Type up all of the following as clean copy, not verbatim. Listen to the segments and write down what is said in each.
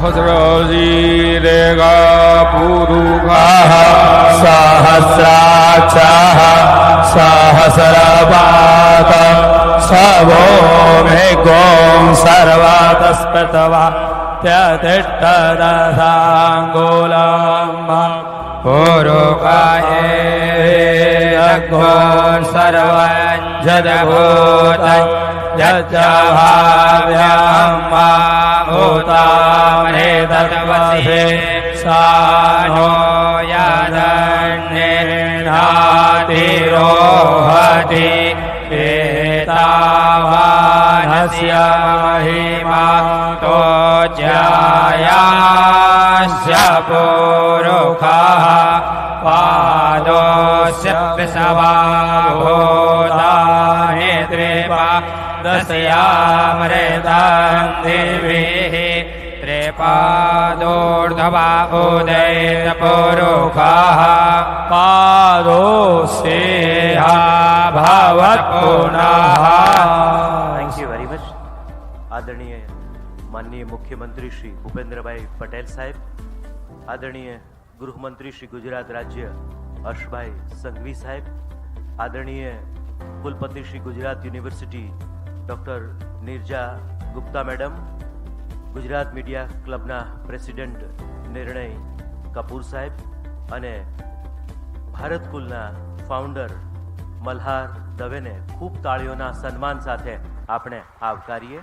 सहस्रशीरेगा पुरुषः सहस्राक्षः सहस्रपात सवो मेघों सर्वतस्पृतवा त्यतिष्ठदशाङ्गुलम् पुरुषाये अघो सर्वं जगभूतं यच्च भाव्यं वा भूतामनेतद्वसे सा नो यदन्येनातिरोहति एतावानस्य महिमा तो ज्यायास्य पुरुषः पादोस्य विषवा भूतानि त्रिपादस्यामृतं दिभिः त्रिपादोर्ध्वा उदयेत पुरुषः पादोस्येहा भवत् पुनः। Thank you very much. आदरणीय माननीय मुख्यमंत्री श्री भूपेन्द्रभाई पटेल साहेब, आदरणीय गृहमंत्री श्री गुजरात राज्य हर्षभाई संघवी साहेब, आदरणीय कुलपति Shri Gujarat university doctor Neerja Gupta madam, Gujarat media क्लबना प्रेसिडेंट निर्णय कपूर साहेब અને ભારત કુલના ફાઉન્ડર મલ્હાર દવેને ખૂબ તાળીઓના સન્માન સાથે આપણે આવકારીએ।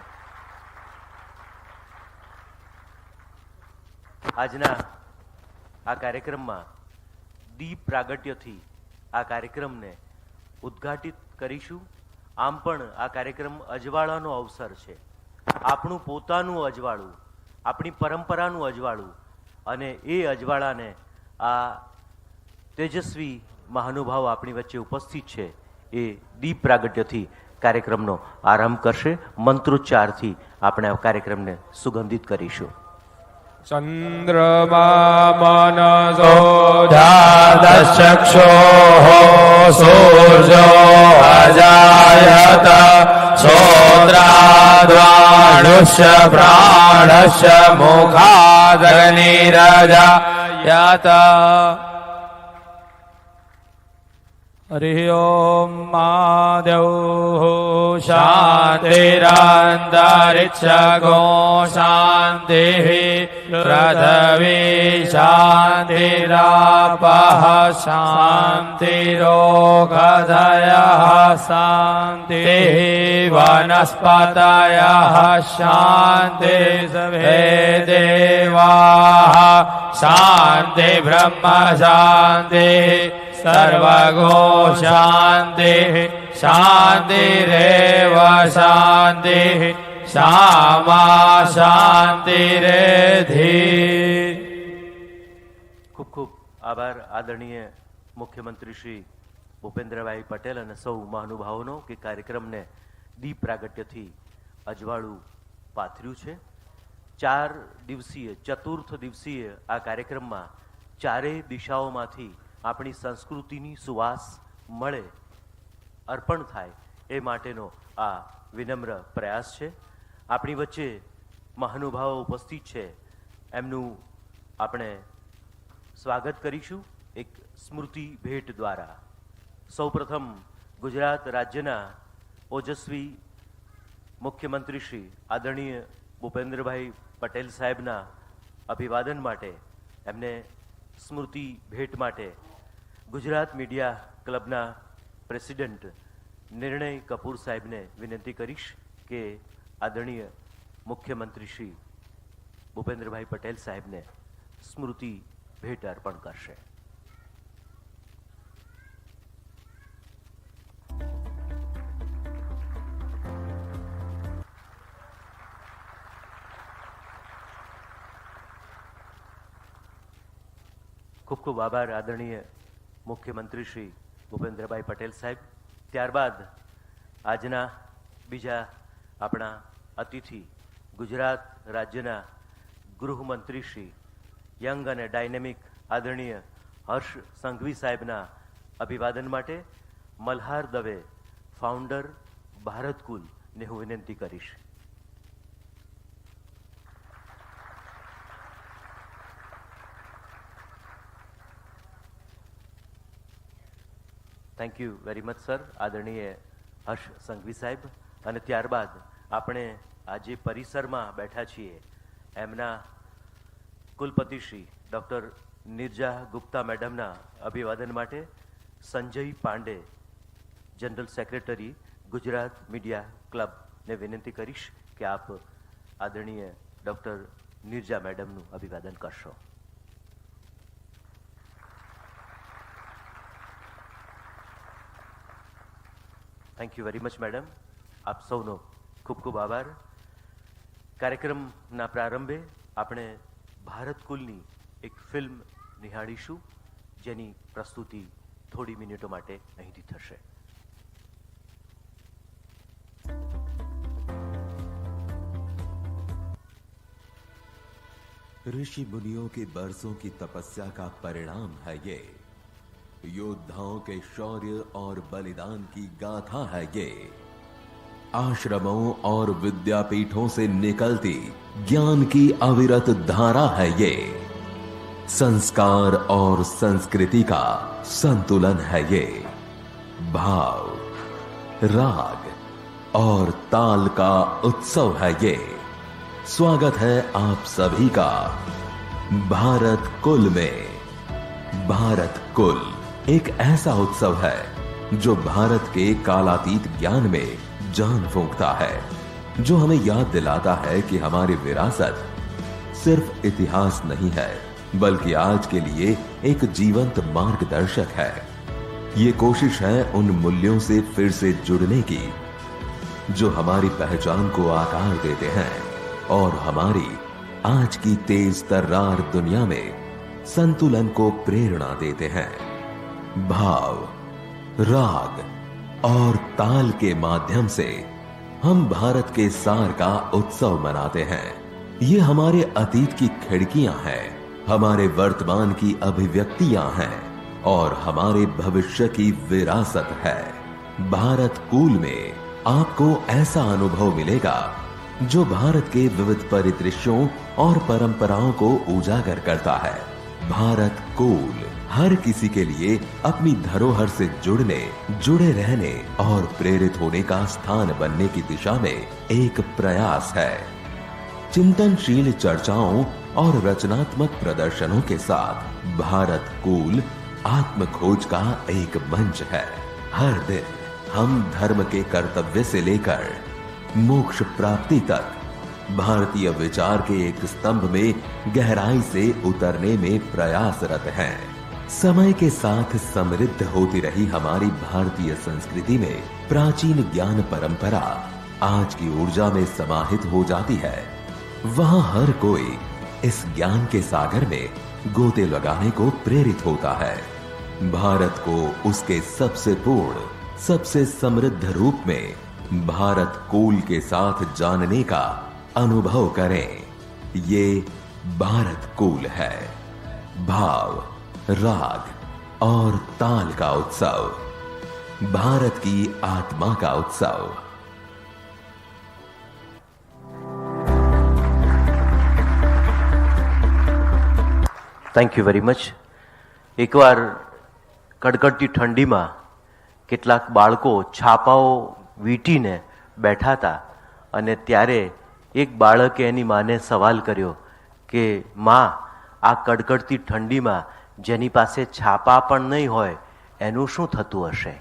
આજના આ કાર્યક્રમમાં દીપ પ્રાગટ્યથી આ કાર્યક્રમને ઉદ્ઘાટિત કરીશું। આમ પણ આ કાર્યક્રમ અજવાળાનો અવસર છે, આપણું પોતાનું અજવાળું, આપણી પરંપરાનું અજવાળું, અને એ અજવાળાને આ તેજસ્વી મહાનુભાવ આપણી વચ્ચે ઉપસ્થિત છે એ દીપ પ્રાગટ્યથી કાર્યક્રમનો આરંભ કરશે। મંત્રોચ્ચારથી આપણે આ કાર્યક્રમને સુગંધિત કરીશું। चंद्रमा मनसो चक्षुः सूर्यो अजायत श्रोत्राद्वाणुष्य प्राणस्य मुखादग्निरजायत। हरि ओम महादेव शांतिरन्तरिक्षगो शान्तिः पृथिवी शान्तिरापः शान्तिरोगधयः शान्तिः वनस्पतयः शान्तिः देवाः शान्ति ब्रह्म शान्तिः सर्वगो शान्तिः शान्तिरेव शान्तिः श्यामा शान्तिरेधि। ખૂબ ખૂબ આભાર આદરણીય મુખ્યમંત્રી શ્રી ભૂપેન્દ્રભાઈ પટેલ અને સૌ મહાનુભાવોનો કે કાર્યક્રમને દીપ પ્રાગટ્યથી અજવાળું પાથર્યું છે। 4 દિવસીય ચતુર્થ દિવસીય આ કાર્યક્રમમાં ચારેય દિશાઓમાંથી આપણી સંસ્કૃતિની સુવાસ મળે, અર્પણ થાય એ માટેનો આ વિનમ્ર પ્રયાસ છે। આપણી વચ્ચે મહાનુભાવો ઉપસ્થિત છે, એમનું આપણે સ્વાગત કરીશું એક સ્મૃતિ ભેટ દ્વારા। સૌપ્રથમ ગુજરાત રાજ્યના ઓજસ્વી મુખ્યમંત્રી શ્રી આદરણીય ભૂપેન્દ્રભાઈ પટેલ સાહેબના અભિવાદન માટે, એમને સ્મૃતિ ભેટ માટે गुजरात मीडिया क्लबना प्रेसिडेंट निर्णय कपूर साहेब ने विनंती करीश के आदरणीय मुख्यमंत्री श्री भूपेन्द्रभाई पटेल साहेब ने स्मृति भेट अर्पण करशे। खूब खूब आभार आदरणीय मुख्यमंत्री श्री भूपेन्द्रभाई पटेल साहेब। त्यारबाद आजना बीजा अपना अतिथि गुजरात राज्यना गृहमंत्री श्री यंग अने डायनेमिक आदरणीय हर्ष संघवी साहेबना अभिवादन माटे मल्हार दवे फाउंडर भारत कुल ने हूँ विनंती करीश। Thank you very much sir, આદરણીય હર્ષ સંઘવી સાહેબ. અને ત્યારબાદ આપણે આજે પરિસરમાં બેઠા છીએ એમના કુલપતિ શ્રી ડૉક્ટર નિર્જા ગુપ્તા મેડમના અભિવાદન માટે Sanjay Pandey, general secretary Gujarat media ક્લબને વિનંતી કરીશ કે આપ આદરણીય ડૉક્ટર નિર્જા મેડમનું અભિવાદન કરશો. Thank you very much madam. આપ સૌનો ખૂબ ખૂબ આભાર. કાર્યક્રમના પ્રારંભે આપણે ભારત કુલની એક ફિલ્મ નિહાળીશું, જેની પ્રસ્તુતિ થોડી મિનિટો માટે અહીંથી થશે. ऋषि मुनियों के बरसों की तपस्या का परिणाम है ये. योद्धाओं के शौर्य और बलिदान की गाथा है ये. आश्रमों और विद्यापीठों से निकलती ज्ञान की अविरत धारा है ये. संस्कार और संस्कृति का संतुलन है ये. भाव, राग और ताल का उत्सव है ये. स्वागत है आप सभी का भारत कुल में. भारत कुल एक ऐसा उत्सव है जो भारत के कालातीत ज्ञान में जान फूंकता है, जो हमें याद दिलाता है कि हमारी विरासत सिर्फ इतिहास नहीं है, बल्कि आज के लिए एक जीवंत मार्गदर्शक है. ये कोशिश है उन मूल्यों से फिर से जुड़ने की जो हमारी पहचान को आकार देते हैं और हमारी आज की तेज तर्रार दुनिया में संतुलन को प्रेरणा देते हैं. भाव, राग और ताल के माध्यम से हम भारत के सार का उत्सव मनाते हैं. ये हमारे अतीत की खिड़कियां हैं, हमारे वर्तमान की अभिव्यक्तियां हैं और हमारे भविष्य की विरासत है. भारत कूल में आपको ऐसा अनुभव मिलेगा जो भारत के विविध परिदृश्यों और परंपराओं को उजागर करता है. भारत कूल हर किसी के लिए अपनी धरोहर से जुड़ने, जुड़े रहने और प्रेरित होने का स्थान बनने की दिशा में एक प्रयास है. चिंतनशील चर्चाओं और रचनात्मक प्रदर्शनों के साथ भारत कूल आत्मखोज का एक मंच है. हर दिन हम धर्म के कर्तव्य से लेकर मोक्ष प्राप्ति तक भारतीय विचार के एक स्तंभ में गहराई से उतरने में प्रयासरत हैं. समय के साथ समृद्ध होती रही हमारी भारतीय संस्कृति में प्राचीन ज्ञान परंपरा आज की ऊर्जा में समाहित हो जाती है. वहां हर कोई इस ज्ञान के सागर में गोते लगाने को प्रेरित होता है. भारत को उसके सबसे पूर्ण, सबसे समृद्ध रूप में भारत कूल के साथ जानने का अनुभव करें. ये भारत कूल है. भाव, राग और ताल का उत्सव, भारत की आत्मा का उत्सव. Thank you very much. એકવાર કડકડતી ઠંડીમાં કેટલાક બાળકો છાપાઓ વીંટીને બેઠા હતા અને ત્યારે એક બાળકે એની માને સવાલ કર્યો કે માં, આ કડકડતી ઠંડીમાં જેની પાસે છાપા પણ નહીં હોય એનું શું થતું હશે?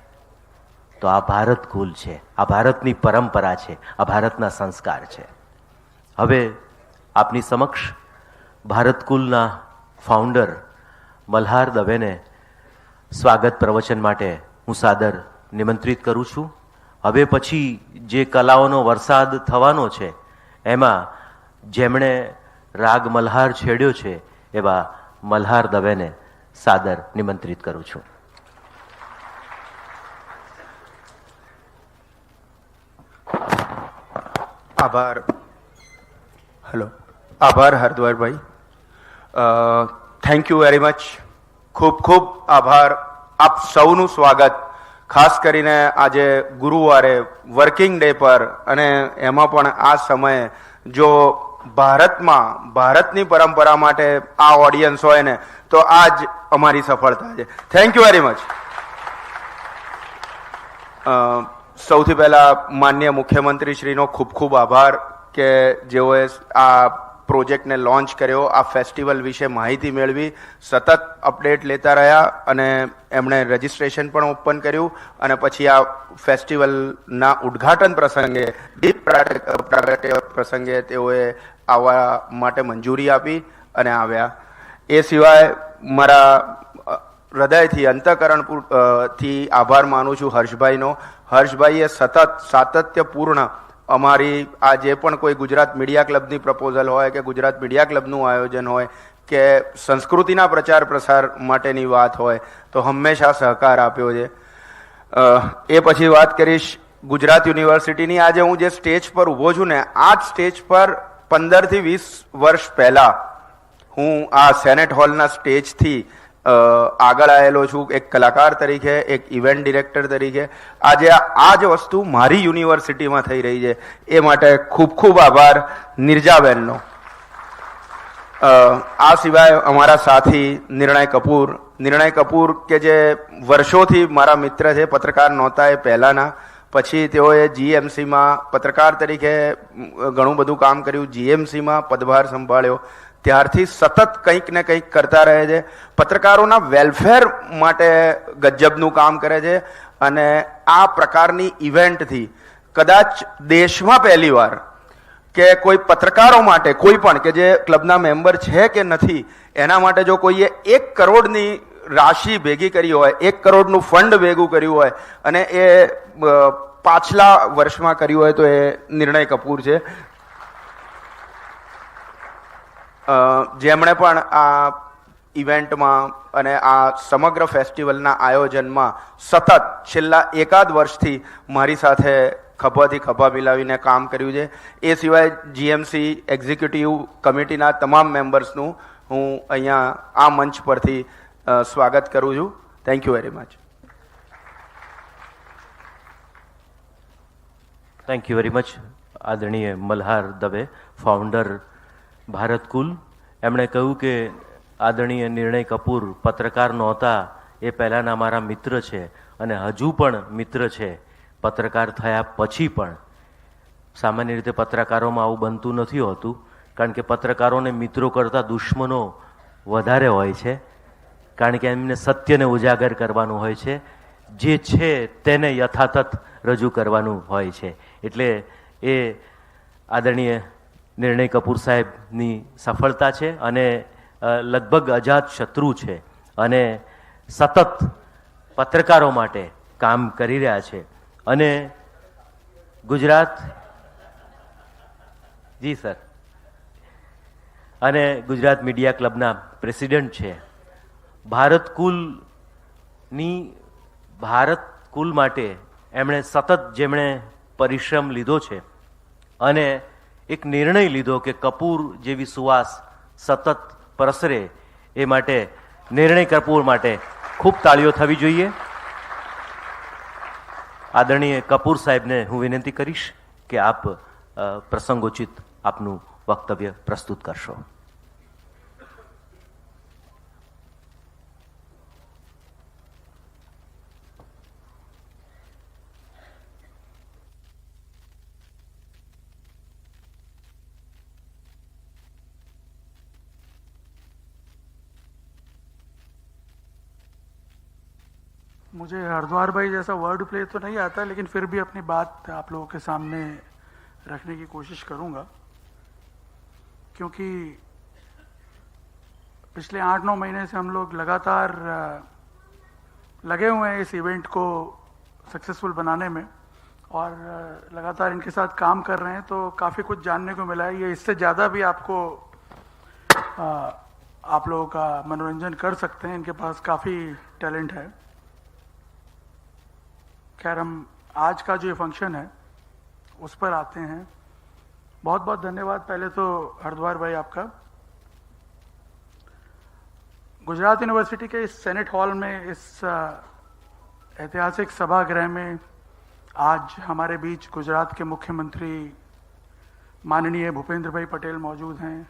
તો આ ભારત કુલ છે, આ ભારતની પરંપરા છે, આ ભારતના સંસ્કાર છે. હવે આપની સમક્ષ ભારત કુલના ફાઉન્ડર મલ્હાર દવેને સ્વાગત પ્રવચન માટે હું સાદર નિમંત્રિત કરું છું. હવે પછી જે કલાઓનો વરસાદ થવાનો છે એમાં જેમણે રાગ મલ્હાર છેડ્યો છે એવા મલ્હાર દવેને સાદર નિમંત્રિત કરું છું. આભાર. હેલો, આભાર હરદ્વારભાઈ. Thank you very much. ખૂબ ખૂબ આભાર. આપ સૌનું સ્વાગત, ખાસ કરીને આજે ગુરુવારે વર્કિંગ ડે પર, અને એમાં પણ આ સમયે જો ભારતમાં ભારતની પરંપરા માટે આ ઓડિયન્સ હોય ને તો આ જ અમારી સફળતા છે. Thank you very much. સૌથી પહેલા માનનીય મુખ્યમંત્રીશ્રીનો ખૂબ ખૂબ આભાર કે જેઓએ આ પ્રોજેક્ટને લોન્ચ કર્યો, આ ફેસ્ટિવલ વિશે માહિતી મેળવી, સતત અપડેટ લેતા રહ્યા અને એમણે રજિસ્ટ્રેશન પણ ઓપન કર્યું અને પછી આ ફેસ્ટિવલના ઉદ્ઘાટન પ્રસંગે દીપ પ્રાગટ્ય પ્રસંગે તેઓએ આવવા માટે મંજૂરી આપી અને આવ્યા. એ સિવાય મારા હૃદયથી અંતઃકરણથી આભાર માનું છું હર્ષભાઈનો. હર્ષભાઈએ સતત સાતત્યપૂર્ણ અમારી આ જે પણ કોઈ ગુજરાત મીડિયા ક્લબની પ્રપોઝલ હોય કે ગુજરાત મીડિયા ક્લબનું આયોજન હોય કે સંસ્કૃતિના પ્રચાર પ્રસાર માટેની વાત હોય તો હંમેશા સહકાર આપ્યો છે. એ પછી વાત કરીશ ગુજરાત યુનિવર્સિટીની. આજે હું જે સ્ટેજ પર ઊભો છું ને, આ જ સ્ટેજ પર 15 થી 20 વર્ષ પહેલા હું આ સેનેટ હોલના સ્ટેજથી આગળ આવેલો છું, એક કલાકાર તરીકે, એક ઇવેન્ટ ડિરેક્ટર તરીકે. આજે આ જ વસ્તુ મારી યુનિવર્સિટીમાં થઈ રહી છે, એ માટે ખૂબ ખૂબ આભાર નિર્જાબેનનો. આ સિવાય અમારા સાથી નિર્ણય કપૂર કે જે વર્ષોથી મારા મિત્ર છે, પત્રકાર નહોતા એ પહેલાના, પછી તેઓએ જીએમસીમાં પત્રકાર તરીકે ઘણું બધું કામ કર્યું, જીએમસીમાં પદભાર સંભાળ્યો, ત્યારથી સતત કંઈક ને કંઈક કરતા રહે છે. પત્રકારોના વેલફેર માટે ગજબનું કામ કરે છે અને આ પ્રકારની ઇવેન્ટથી કદાચ દેશમાં પહેલીવાર કે કોઈ પત્રકારો માટે, કોઈ પણ કે જે ક્લબના મેમ્બર છે કે નથી, એના માટે જો કોઈએ 1 કરોડની રાશિ ભેગી કરી હોય, 1 કરોડનું ફંડ ભેગું કર્યું હોય અને એ પાછલા વર્ષમાં કર્યું હોય તો એ નિર્ણય કપૂર છે, જેમણે પણ આ ઇવેન્ટમાં અને આ સમગ્ર ફેસ્ટિવલના આયોજનમાં સતત છેલ્લા એકાદ વર્ષથી મારી સાથે ખભાથી ખભા મિલાવીને કામ કર્યું છે. એ સિવાય જીએમસી એક્ઝિક્યુટિવ કમિટીના તમામ મેમ્બર્સનું હું અહીંયા આ મંચ પરથી સ્વાગત કરું છું. Thank you very much. Thank you very much આદરણીય મલ્હાર દવે, ફાઉન્ડર ભારત કુલ. એમણે કહ્યું કે આદરણીય નિર્ણય કપૂર પત્રકાર નહોતા એ પહેલાંના મારા મિત્ર છે અને હજુ પણ મિત્ર છે પત્રકાર થયા પછી પણ. સામાન્ય રીતે પત્રકારોમાં આવું બનતું નથી હોતું, કારણ કે પત્રકારોને મિત્રો કરતાં દુશ્મનો વધારે હોય છે, કારણ કે એમને સત્યને ઉજાગર કરવાનું હોય છે, જે છે તેને યથાતથ રજૂ કરવાનું હોય છે. એટલે એ આદરણીય નિર્ણય કપૂર સાહેબની સફળતા છે અને લગભગ અજાત શત્રુ છે અને સતત પત્રકારો માટે કામ કરી રહ્યા છે. અને ગુજરાત જી સર અને ગુજરાત મીડિયા ક્લબના પ્રેસિડેન્ટ છે. ભારત કુલ માટે એમણે સતત જેમણે પરિશ્રમ લીધો છે અને એક નિર્ણય લીધો કે કપૂર જેવી સુવાસ સતત પ્રસરે, એ માટે નિર્ણય કપૂર માટે ખૂબ તાળીઓ થવી જોઈએ. આદરણીય કપૂર સાહેબને હું વિનંતી કરીશ કે આપ પ્રસંગોચિત આપનું વક્તવ્ય પ્રસ્તુત કરશો. मुझे हरद्वार भाई जैसा वर्ड प्ले तो नहीं आता, लेकिन फिर भी अपनी बात आप लोगों के सामने रखने की कोशिश करूंगा, क्योंकि पिछले 8-9 महीने से हम लोग लगातार लगे हुए हैं इस इवेंट को सक्सेसफुल बनाने में और लगातार इनके साथ काम कर रहे हैं, तो काफ़ी कुछ जानने को मिला है. ये इससे ज़्यादा भी आपको आप लोगों का मनोरंजन कर सकते हैं. इनके पास काफ़ी टैलेंट है. खैर, हम आज का जो ये फंक्शन है उस पर आते हैं. बहुत बहुत धन्यवाद पहले तो हरद्वार भाई आपका. गुजरात यूनिवर्सिटी के इस सेनेट हॉल में, इस ऐतिहासिक सभागृह में आज हमारे बीच गुजरात के मुख्यमंत्री माननीय भूपेंद्र भाई पटेल मौजूद हैं.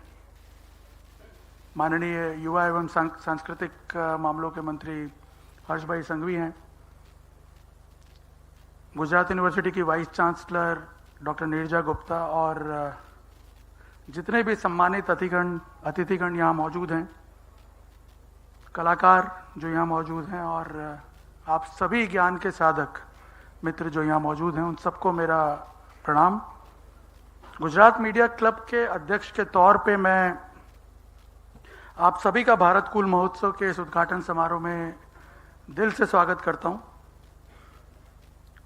माननीय युवा एवं सांस्कृतिक मामलों के मंत्री हर्ष भाई संघवी हैं. गुजरात यूनिवर्सिटी की vice chancellor doctor Neerja Gupta और जितने भी सम्मानित अतिथिगण यहाँ मौजूद हैं, कलाकार जो यहाँ मौजूद हैं और आप सभी ज्ञान के साधक मित्र जो यहाँ मौजूद हैं, उन सबको मेरा प्रणाम। गुजरात मीडिया क्लब के अध्यक्ष के तौर पे मैं आप सभी का भारत कूल महोत्सव के इस उद्घाटन समारोह में दिल से स्वागत करता हूँ।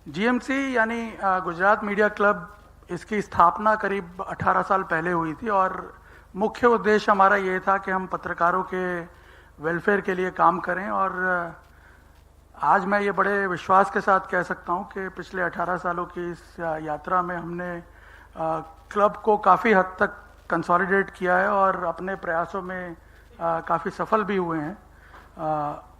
जीएमसी यानी गुजरात मीडिया क्लब, इसकी स्थापना करीब 18 साल पहले हुई थी और मुख्य उद्देश्य हमारा ये था कि हम पत्रकारों के वेलफेयर के लिए काम करें। और आज मैं ये बड़े विश्वास के साथ कह सकता हूँ कि पिछले 18 सालों की इस यात्रा में हमने क्लब को काफ़ी हद तक कंसोलिडेट किया है और अपने प्रयासों में काफ़ी सफल भी हुए हैं।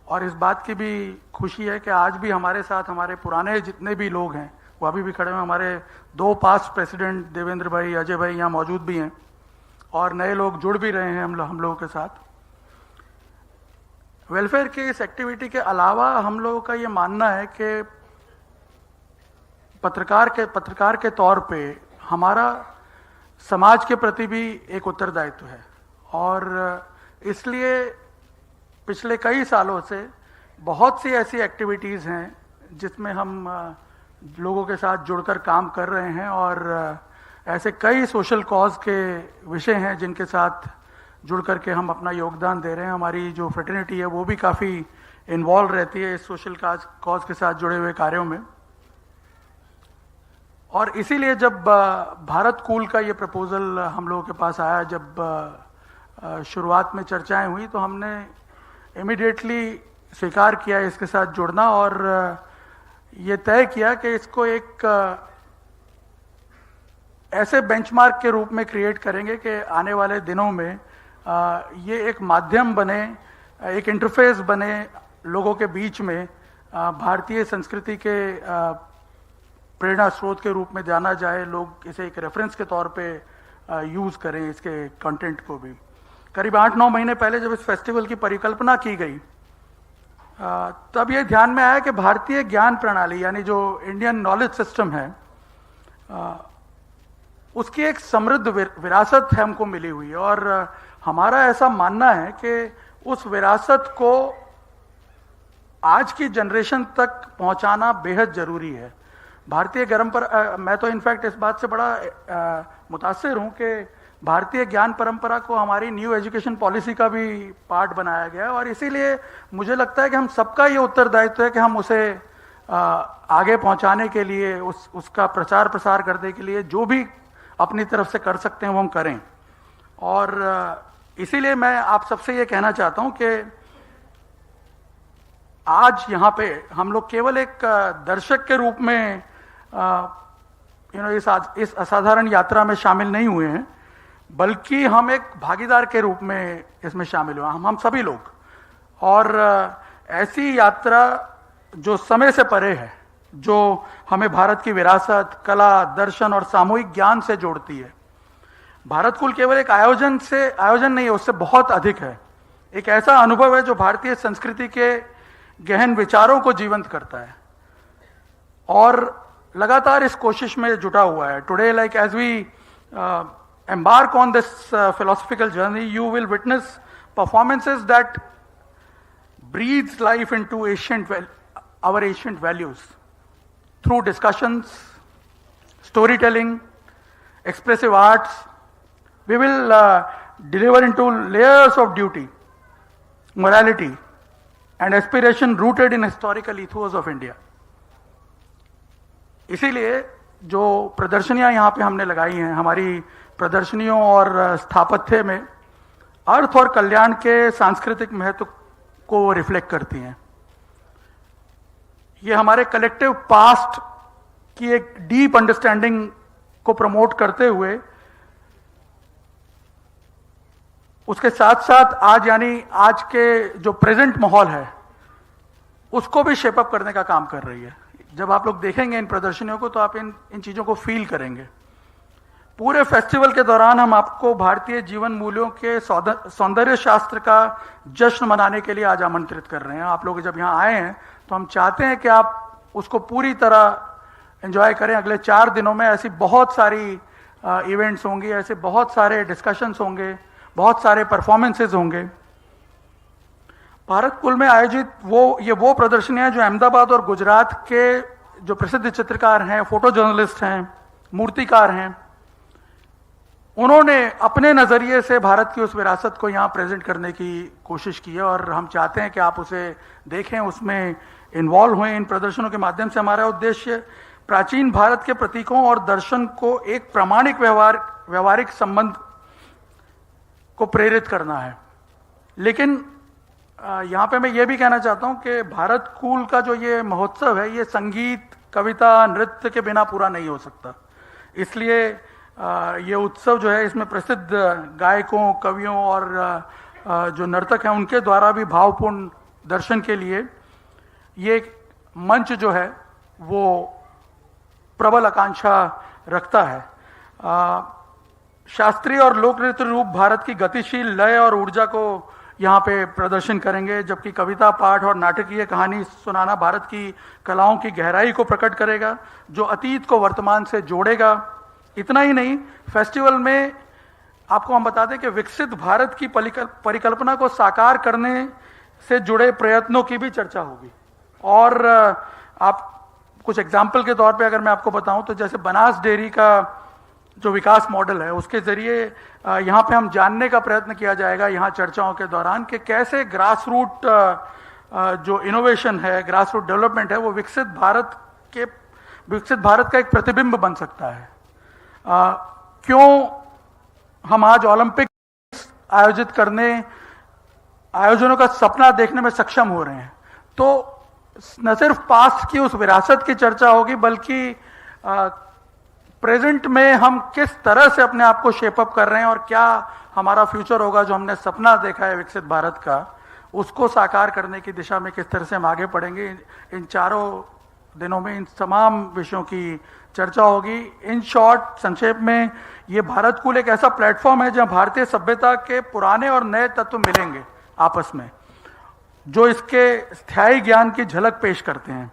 और इस बात की भी खुशी है कि आज भी हमारे साथ हमारे पुराने जितने भी लोग हैं वो अभी भी खड़े हैं। हमारे 2 पास्ट प्रेसिडेंट देवेंद्र भाई, अजय भाई यहाँ मौजूद भी हैं और नए लोग जुड़ भी रहे हैं हम लोगों के साथ। वेलफेयर की इस एक्टिविटी के अलावा हम लोगों का ये मानना है कि पत्रकार के तौर पे हमारा समाज के प्रति भी एक उत्तरदायित्व है और इसलिए पिछले कई सालों से बहुत सी ऐसी एक्टिविटीज़ हैं जिसमें हम लोगों के साथ जुड़कर काम कर रहे हैं और ऐसे कई सोशल कॉज के विषय हैं जिनके साथ जुड़ करके हम अपना योगदान दे रहे हैं। हमारी जो फ्रेटर्निटी है वो भी काफ़ी इन्वॉल्व रहती है इस सोशल कॉज के साथ जुड़े हुए कार्यों में। और इसीलिए जब भारत कूल का ये प्रपोज़ल हम लोगों के पास आया, जब शुरुआत में चर्चाएं हुई तो हमने इमीडिएटली स्वीकार किया इसके साथ जुड़ना और ये तय किया कि इसको एक ऐसे बेंचमार्क के रूप में क्रिएट करेंगे कि आने वाले दिनों में ये एक माध्यम बने, एक इंटरफेस बने लोगों के बीच में, भारतीय संस्कृति के प्रेरणा स्रोत के रूप में जाना जाए, लोग इसे एक रेफरेंस के तौर पे यूज़ करें इसके कंटेंट को भी। करीब 8-9 महीने पहले जब इस फेस्टिवल की परिकल्पना की गई तब ये ध्यान में आया कि भारतीय ज्ञान प्रणाली यानी जो इंडियन नॉलेज सिस्टम है उसकी एक समृद्ध विरासत है हमको मिली हुई है और हमारा ऐसा मानना है कि उस विरासत को आज की जनरेशन तक पहुंचाना बेहद जरूरी है। भारतीय मैं तो इनफैक्ट इस बात से बड़ा मुतासिर हूं कि भारतीय ज्ञान परंपरा को हमारी न्यू एजुकेशन पॉलिसी का भी पार्ट बनाया गया है और इसीलिए मुझे लगता है कि हम सबका ये उत्तरदायित्व है कि हम उसे आगे पहुंचाने के लिए, उसका प्रचार प्रसार करने के लिए जो भी अपनी तरफ से कर सकते हैं वो हम करें। और इसीलिए मैं आप सबसे ये कहना चाहता हूं कि आज यहाँ पे हम लोग केवल एक दर्शक के रूप में इस असाधारण यात्रा में शामिल नहीं हुए हैं, बल्कि हम एक भागीदार के रूप में इसमें शामिल हुए, हम सभी लोग। और ऐसी यात्रा जो समय से परे है, जो हमें भारत की विरासत, कला, दर्शन और सामूहिक ज्ञान से जोड़ती है। भारत कूल केवल एक आयोजन नहीं है, उससे बहुत अधिक है। एक ऐसा अनुभव है जो भारतीय संस्कृति के गहन विचारों को जीवंत करता है और लगातार इस कोशिश में जुटा हुआ है। Today, like as we embark on this philosophical journey, you will witness performances that breathes life into our ancient values through discussions, storytelling, expressive arts. We will deliver into layers of duty, morality and aspiration rooted in historical ethos of India. इसीलिए जो प्रदर्शनियां यहाँ पे हमने लगाई हैं, हमारी प्रदर्शनियों और स्थापत्य में अर्थ और कल्याण के सांस्कृतिक महत्व को रिफ्लेक्ट करती हैं। ये हमारे कलेक्टिव पास्ट की एक डीप अंडरस्टैंडिंग को प्रमोट करते हुए उसके साथ साथ आज के जो प्रेजेंट माहौल है उसको भी शेप अप करने का काम कर रही है। जब आप लोग देखेंगे इन प्रदर्शनियों को तो आप इन चीजों को फील करेंगे। पूरे फेस्टिवल के दौरान हम आपको भारतीय जीवन मूल्यों के सौंदर्य शास्त्र का जश्न मनाने के लिए आज आमंत्रित कर रहे हैं। आप लोग जब यहाँ आए हैं तो हम चाहते हैं कि आप उसको पूरी तरह एंजॉय करें। अगले 4 दिनों में ऐसी बहुत सारी इवेंट्स होंगी, ऐसे बहुत सारे डिस्कशंस होंगे, बहुत सारे परफॉर्मेंसेज होंगे। भारत कुल में आयोजित वो प्रदर्शनियां जो अहमदाबाद और गुजरात के जो प्रसिद्ध चित्रकार हैं, फोटो जर्नलिस्ट हैं, मूर्तिकार हैं, उन्होंने अपने नजरिए से भारत की उस विरासत को यहाँ प्रेजेंट करने की कोशिश की है और हम चाहते हैं कि आप उसे देखें, उसमें इन्वॉल्व हुए। इन प्रदर्शनों के माध्यम से हमारा उद्देश्य प्राचीन भारत के प्रतीकों और दर्शन को एक प्रामाणिक व्यवहारिक संबंध को प्रेरित करना है। लेकिन यहाँ पे मैं ये भी कहना चाहता हूँ कि भारत कूल का जो ये महोत्सव है, ये संगीत, कविता, नृत्य के बिना पूरा नहीं हो सकता। इसलिए ये उत्सव जो है, इसमें प्रसिद्ध गायकों, कवियों और जो नर्तक हैं उनके द्वारा भी भावपूर्ण दर्शन के लिए ये मंच जो है वो प्रबल आकांक्षा रखता है। शास्त्रीय और लोक नृत्य रूप भारत की गतिशील लय और ऊर्जा को यहाँ पे प्रदर्शन करेंगे, जबकि कविता, पाठ और नाटकीय कहानी सुनाना भारत की कलाओं की गहराई को प्रकट करेगा, जो अतीत को वर्तमान से जोड़ेगा। इतना ही नहीं, फेस्टिवल में आपको हम बता दें कि विकसित भारत की परिकल्पना को साकार करने से जुड़े प्रयत्नों की भी चर्चा होगी। और आप कुछ एग्जाम्पल के तौर पे अगर मैं आपको बताऊं तो जैसे बनास डेयरी का जो विकास मॉडल है, उसके जरिए यहाँ पे हम जानने का प्रयत्न किया जाएगा यहाँ चर्चाओं के दौरान कि कैसे ग्रास रूट जो इनोवेशन है, ग्रास रूट डेवलपमेंट है, वो विकसित भारत का एक प्रतिबिंब बन सकता है। क्यों हम आज ओलंपिक आयोजित करने, आयोजनों का सपना देखने में सक्षम हो रहे हैं। तो न सिर्फ पास्ट की उस विरासत की चर्चा होगी, बल्कि प्रेजेंट में हम किस तरह से अपने आप को शेप अप कर रहे हैं और क्या हमारा फ्यूचर होगा, जो हमने सपना देखा है विकसित भारत का, उसको साकार करने की दिशा में किस तरह से हम आगे बढ़ेंगे। इन 4 दिनों में इन तमाम विषयों की चर्चा होगी। इन शॉर्ट, संक्षेप में, ये भारत कूल एक ऐसा प्लेटफॉर्म है जहां भारतीय सभ्यता के पुराने और नए तत्व मिलेंगे आपस में, जो इसके स्थायी ज्ञान की झलक पेश करते हैं।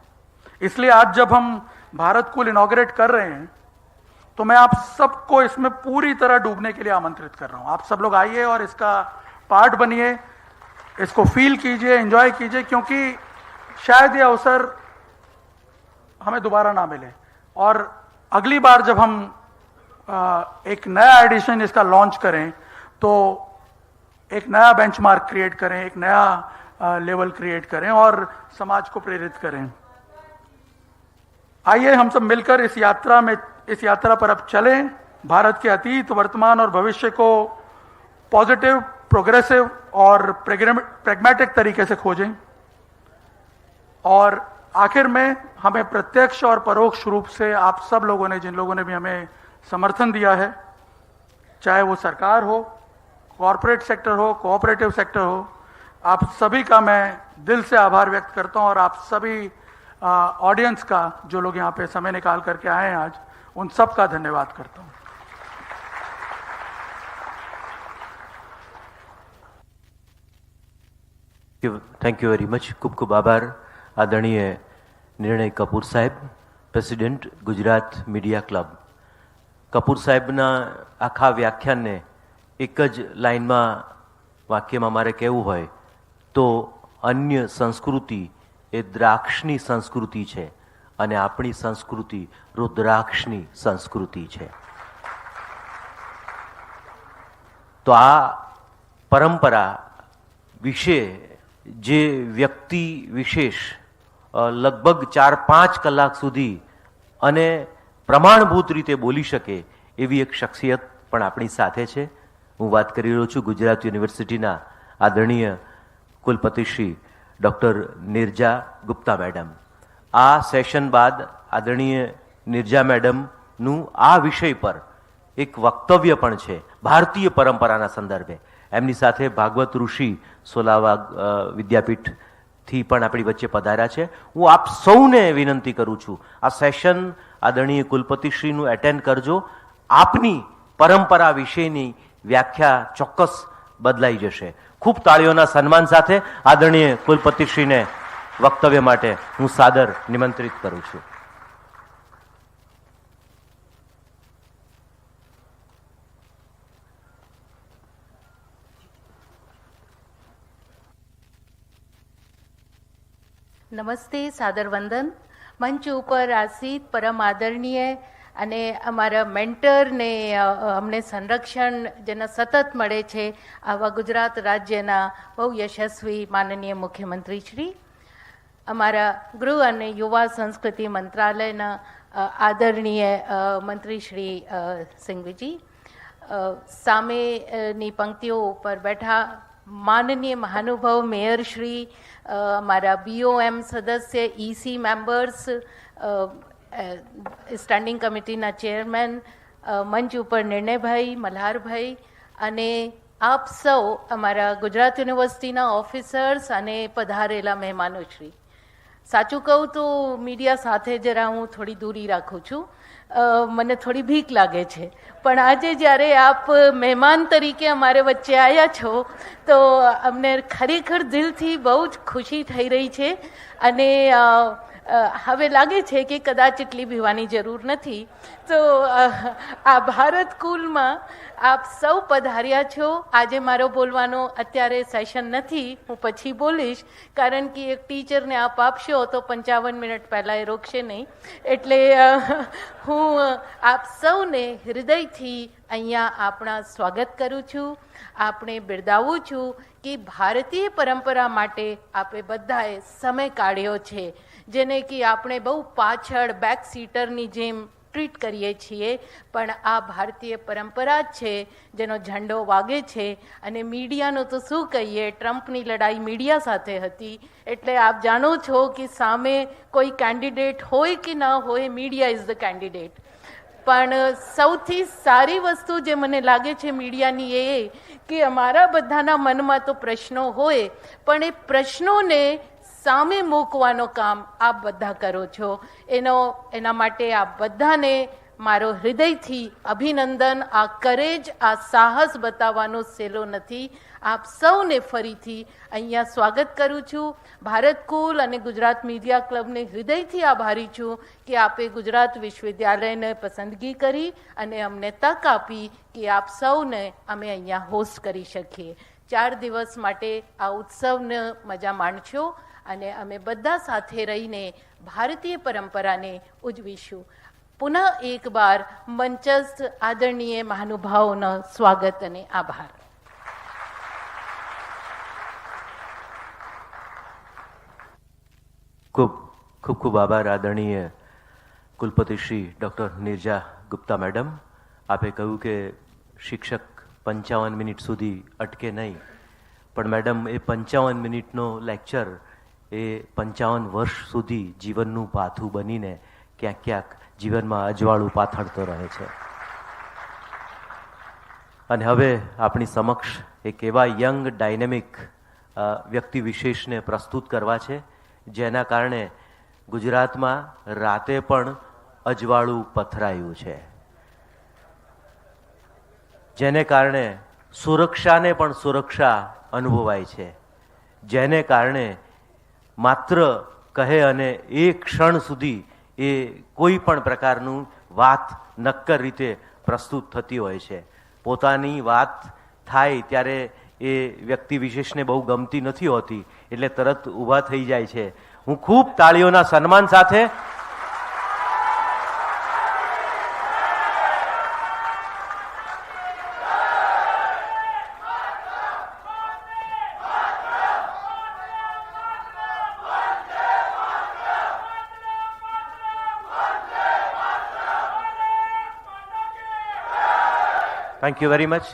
इसलिए आज जब हम भारत कूल इनॉग्रेट कर रहे हैं तो मैं आप सबको इसमें पूरी तरह डूबने के लिए आमंत्रित कर रहा हूं। आप सब लोग आइए और इसका पार्ट बनिए, इसको फील कीजिए, एंजॉय कीजिए, क्योंकि शायद ये अवसर हमें दोबारा ना मिले। और अगली बार जब हम एक नया एडिशन इसका लॉन्च करें तो एक नया बेंचमार्क क्रिएट करें, एक नया लेवल क्रिएट करें और समाज को प्रेरित करें। आइए हम सब मिलकर इस यात्रा पर अब चलें। भारत के अतीत, वर्तमान और भविष्य को पॉजिटिव, प्रोग्रेसिव और प्रैग्मेटिक तरीके से खोजें। और आखिर में हमें प्रत्यक्ष और परोक्ष रूप से आप सब लोगों ने, जिन लोगों ने भी हमें समर्थन दिया है, चाहे वो सरकार हो, कॉरपोरेट सेक्टर हो, कोऑपरेटिव सेक्टर हो, आप सभी का मैं दिल से आभार व्यक्त करता हूं। और आप सभी ऑडियंस का, जो लोग यहाँ पे समय निकाल करके आए हैं आज, उन सब का धन्यवाद करता हूं। Thank you very much. खूब खूब आभार आदरणीय निर्णय कपूर साहेब, president Gujarat media club. Kapoor साहेबना आखा व्याख्यानने एक ज लाइનમાં વાક્યમાં મારે કહેવું હોય તો અન્ય સંસ્કૃતિ એ દ્રાક્ષની સંસ્કૃતિ છે અને આપણી સંસ્કૃતિ રુદ્રાક્ષની સંસ્કૃતિ છે। તો આ પરંપરા વિશે જે વ્યક્તિ વિશેષ લગભગ 4-5 કલાક સુધી અને પ્રમાણભૂત રીતે બોલી શકે એવી એક શખ્સિયત પણ આપણી સાથે છે। હું વાત કરી રહ્યો છું ગુજરાત યુનિવર્સિટીના આદરણીય કુલપતિ શ્રી ડૉક્ટર નિર્જા ગુપ્તા મેડમ। આ સેશન બાદ આદરણીય નિર્જા મેડમનું આ વિષય પર એક વક્તવ્ય પણ છે ભારતીય પરંપરાના સંદર્ભે। એમની સાથે ભાગવત ઋષિ સોલાવા વિદ્યાપીઠથી પણ આપણી વચ્ચે પધાર્યા છે। હું આપ સૌને વિનંતી કરું છું, આ સેશન આદરણીય કુલપતિશ્રીનું એટેન્ડ કરજો। આપની પરંપરા વિશેની વ્યાખ્યા ચોક્કસ બદલાઈ જશે। ખૂબ તાળીઓના સન્માન સાથે આદરણીય કુલપતિશ્રીને વક્તવ્ય માટે હું સાદર નિમંત્રિત કરું છું। નમસ્તે, સાદર વંદન. મંચ ઉપર આસીત પરમ આદરણીય અને અમારા મેન્ટરને અમને સંરક્ષણ જેના સતત મળે છે આવા ગુજરાત રાજ્યના બહુ યશસ્વી માનનીય મુખ્યમંત્રી શ્રી, અમારા ગૃહ અને યુવા સંસ્કૃતિ મંત્રાલયના આદરણીય મંત્રી શ્રી સિંઘવીજી, સામેની પંક્તિઓ ઉપર બેઠા માનનીય મહાનુભાવ મેયર શ્રી, અમારા BOM સદસ્ય, EC મેમ્બર્સ, સ્ટેન્ડિંગ કમિટીના ચેરમેન, મંચ ઉપર નિર્ણયભાઈ, મલ્હારભાઈ અને આપ સૌ અમારા ગુજરાત યુનિવર્સિટીના ઓફિસર્સ અને પધારેલા મહેમાનો શ્રી. સાચું કહું તો મીડિયા સાથે જરા હું થોડી દૂરી રાખું છું, મને થોડી બીક લાગે છે, પણ આજે જ્યારે આપ મહેમાન તરીકે અમારે વચ્ચે આવ્યા છો તો અમને ખરેખર દિલથી બહુ જ ખુશી થઈ રહી છે અને હવે લાગે છે કે કદાચ એટલી બીવાની જરૂર નથી. તો આ ભારત કુલમાં આપ સૌ પધાર્યા છો. આજે મારો બોલવાનો અત્યારે સેશન નથી, હું પછી બોલીશ, કારણ કે એક ટીચરને આપ આપશો તો 55 મિનિટ પહેલાં એ રોકશે નહીં. એટલે હું આપ સૌને હૃદયથી અહીંયા આપણા સ્વાગત કરું છું, આપણે બિરદાવું છું કે ભારતીય પરંપરા માટે આપે બધાએ સમય કાઢ્યો છે, જેને કે આપણે બહુ પાછળ બેક સીટરની જેમ ટ્રીટ કરીએ છીએ, પણ આ ભારતીય પરંપરા જ છે જેનો ઝંડો વાગે છે. અને મીડિયાનું તો શું કહીએ, ટ્રમ્પની લડાઈ મીડિયા સાથે હતી, એટલે આપ જાણો છો કે સામે કોઈ કેન્ડિડેટ હોય કે ના હોય, મીડિયા ઇઝ ધ કેન્ડિડેટ. પણ સૌથી સારી વસ્તુ જે મને લાગે છે મીડિયાની એ કે અમારા બધાના મનમાં તો પ્રશ્નો હોય, પણ એ પ્રશ્નોને સામે મૂકવાનો કામ આપ બધા કરો છો. એના માટે આપ બધાને મારો હૃદયથી અભિનંદન. આ કરેજ, આ સાહસ બતાવવાનો સહેલો નથી. આપ સૌને ફરીથી અહીંયા સ્વાગત કરું છું. ભારત કુલ અને ગુજરાત મીડિયા ક્લબને હૃદયથી આભારી છું કે આપે ગુજરાત વિશ્વવિદ્યાલયને પસંદગી કરી અને અમને તક આપી કે આપ સૌને અમે અહીંયા હોસ્ટ કરી શકીએ. 4 દિવસ માટે આ ઉત્સવને મજા માણશો અને અમે બધા સાથે રહીને ભારતીય પરંપરાને ઉજવીશું. પુનઃ એક બાર મંચસ્થ આદરણીય મહાનુભાવોનો સ્વાગત અને આભાર. ખૂબ ખૂબ ખૂબ આભાર આદરણીય કુલપતિ શ્રી ડૉક્ટર નિર્જા ગુપ્તા મેડમ. આપે કહ્યું કે શિક્ષક 55 મિનિટ સુધી અટકે નહીં, પણ મેડમ એ 55 મિનિટનો લેક્ચર એ 55 વર્ષ સુધી જીવનનું પાથું બનીને ક્યાંક ક્યાંક જીવનમાં અજવાળું પાથરતો રહે છે. અને હવે આપણી સમક્ષ એક એવા યંગ ડાયનેમિક વ્યક્તિ વિશેષને પ્રસ્તુત કરવા છે જેના કારણે ગુજરાતમાં રાતે પણ અજવાળું પથરાયું છે, જેને કારણે સુરક્ષાને પણ સુરક્ષા અનુભવાય છે, જેને કારણે માત્ર કહે અને એક ક્ષણ સુધી એ કોઈ પણ પ્રકારનું વાત નક્કર રીતે પ્રસ્તુત થતી હોય છે. પોતાની વાત થાય ત્યારે એ વ્યક્તિ વિશેષને બહુ ગમતી નથી હોતી, એટલે તરત ઊભા થઈ જાય છે. હું ખૂબ તાળીઓના સન્માન સાથે Thank you very much.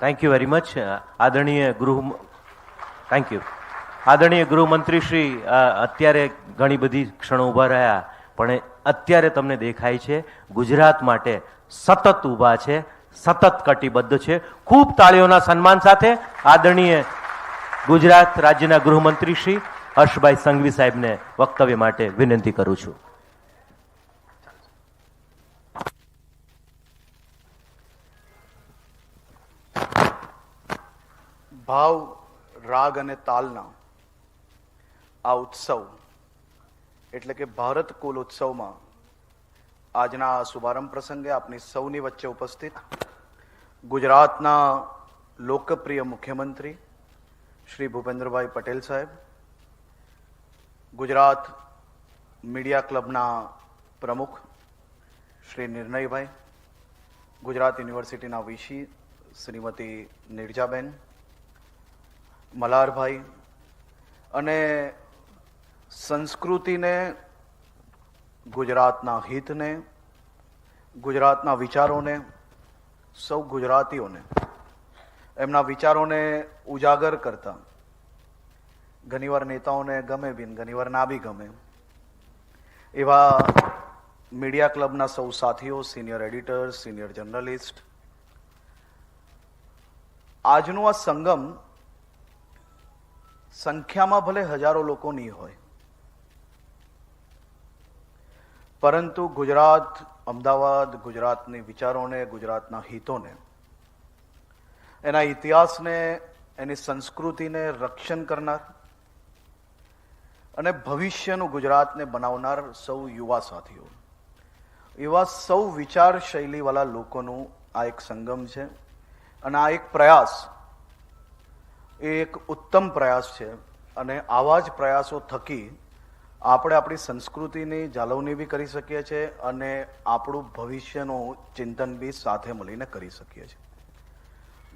Thank you very much. આદરણીય ગૃહમંત્રી શ્રી અત્યારે ઘણી બધી ક્ષણો ઊભા રહ્યા, પણ અત્યારે તમને દેખાય છે ગુજરાત માટે સતત ઊભા છે, સતત કટિબદ્ધ છે. ખૂબ તાળીઓના સન્માન સાથે આદરણીય ગુજરાત રાજ્યના ગૃહમંત્રી શ્રી હર્ષભાઈ સંઘવી સાહેબને વક્તવ્ય માટે વિનંતી કરું છું. ભાવ, રાગ અને તાલના આ ઉત્સવ એટલે કે ભારત કુલ ઉત્સવમાં આજના શુભારંભ પ્રસંગે આપની સૌની વચ્ચે ઉપસ્થિત ગુજરાતના લોકપ્રિય મુખ્યમંત્રી શ્રી ભૂપેન્દ્રભાઈ પટેલ સાહેબ, ગુજરાત મીડિયા ક્લબના પ્રમુખ શ્રી નિર્ણયભાઈ, ગુજરાત યુનિવર્સિટીના વીસી શ્રીમતી નિર્જાબેન, મલ્હારભાઈ અને સંસ્કૃતિને, ગુજરાતના હિતને, ગુજરાતના વિચારોને, સૌ ગુજરાતીઓને એમના વિચારોને ઉજાગર કરતા ઘણીવાર નેતાઓને ગમે બી ઘણીવાર ના બી ગમે એવા મીડિયા ક્લબના સૌ સાથીઓ, સિનિયર એડિટર્સ, સિનિયર જર્નલિસ્ટ, આજનું આ સંગમ સંખ્યામાં ભલે હજારો લોકો નહીં હોય, પરંતુ ગુજરાત, અમદાવાદ, ગુજરાતની વિચારોને, ગુજરાતના હિતોને, એના ઇતિહાસને, એની સંસ્કૃતિને રક્ષણ કરનાર અને ભવિષ્યનું ગુજરાતને બનાવનાર સૌ યુવા સાથીઓ, એવા સૌ વિચાર શૈલીવાળા લોકોનું આ એક સંગમ છે. અને આ એક પ્રયાસ, એ એક ઉત્તમ પ્રયાસ છે. અને આવા જ પ્રયાસો થકી આપણે આપણી સંસ્કૃતિની જાળવણી બી કરી શકીએ છીએ અને આપણું ભવિષ્યનું ચિંતન બી સાથે મળીને કરી શકીએ છીએ.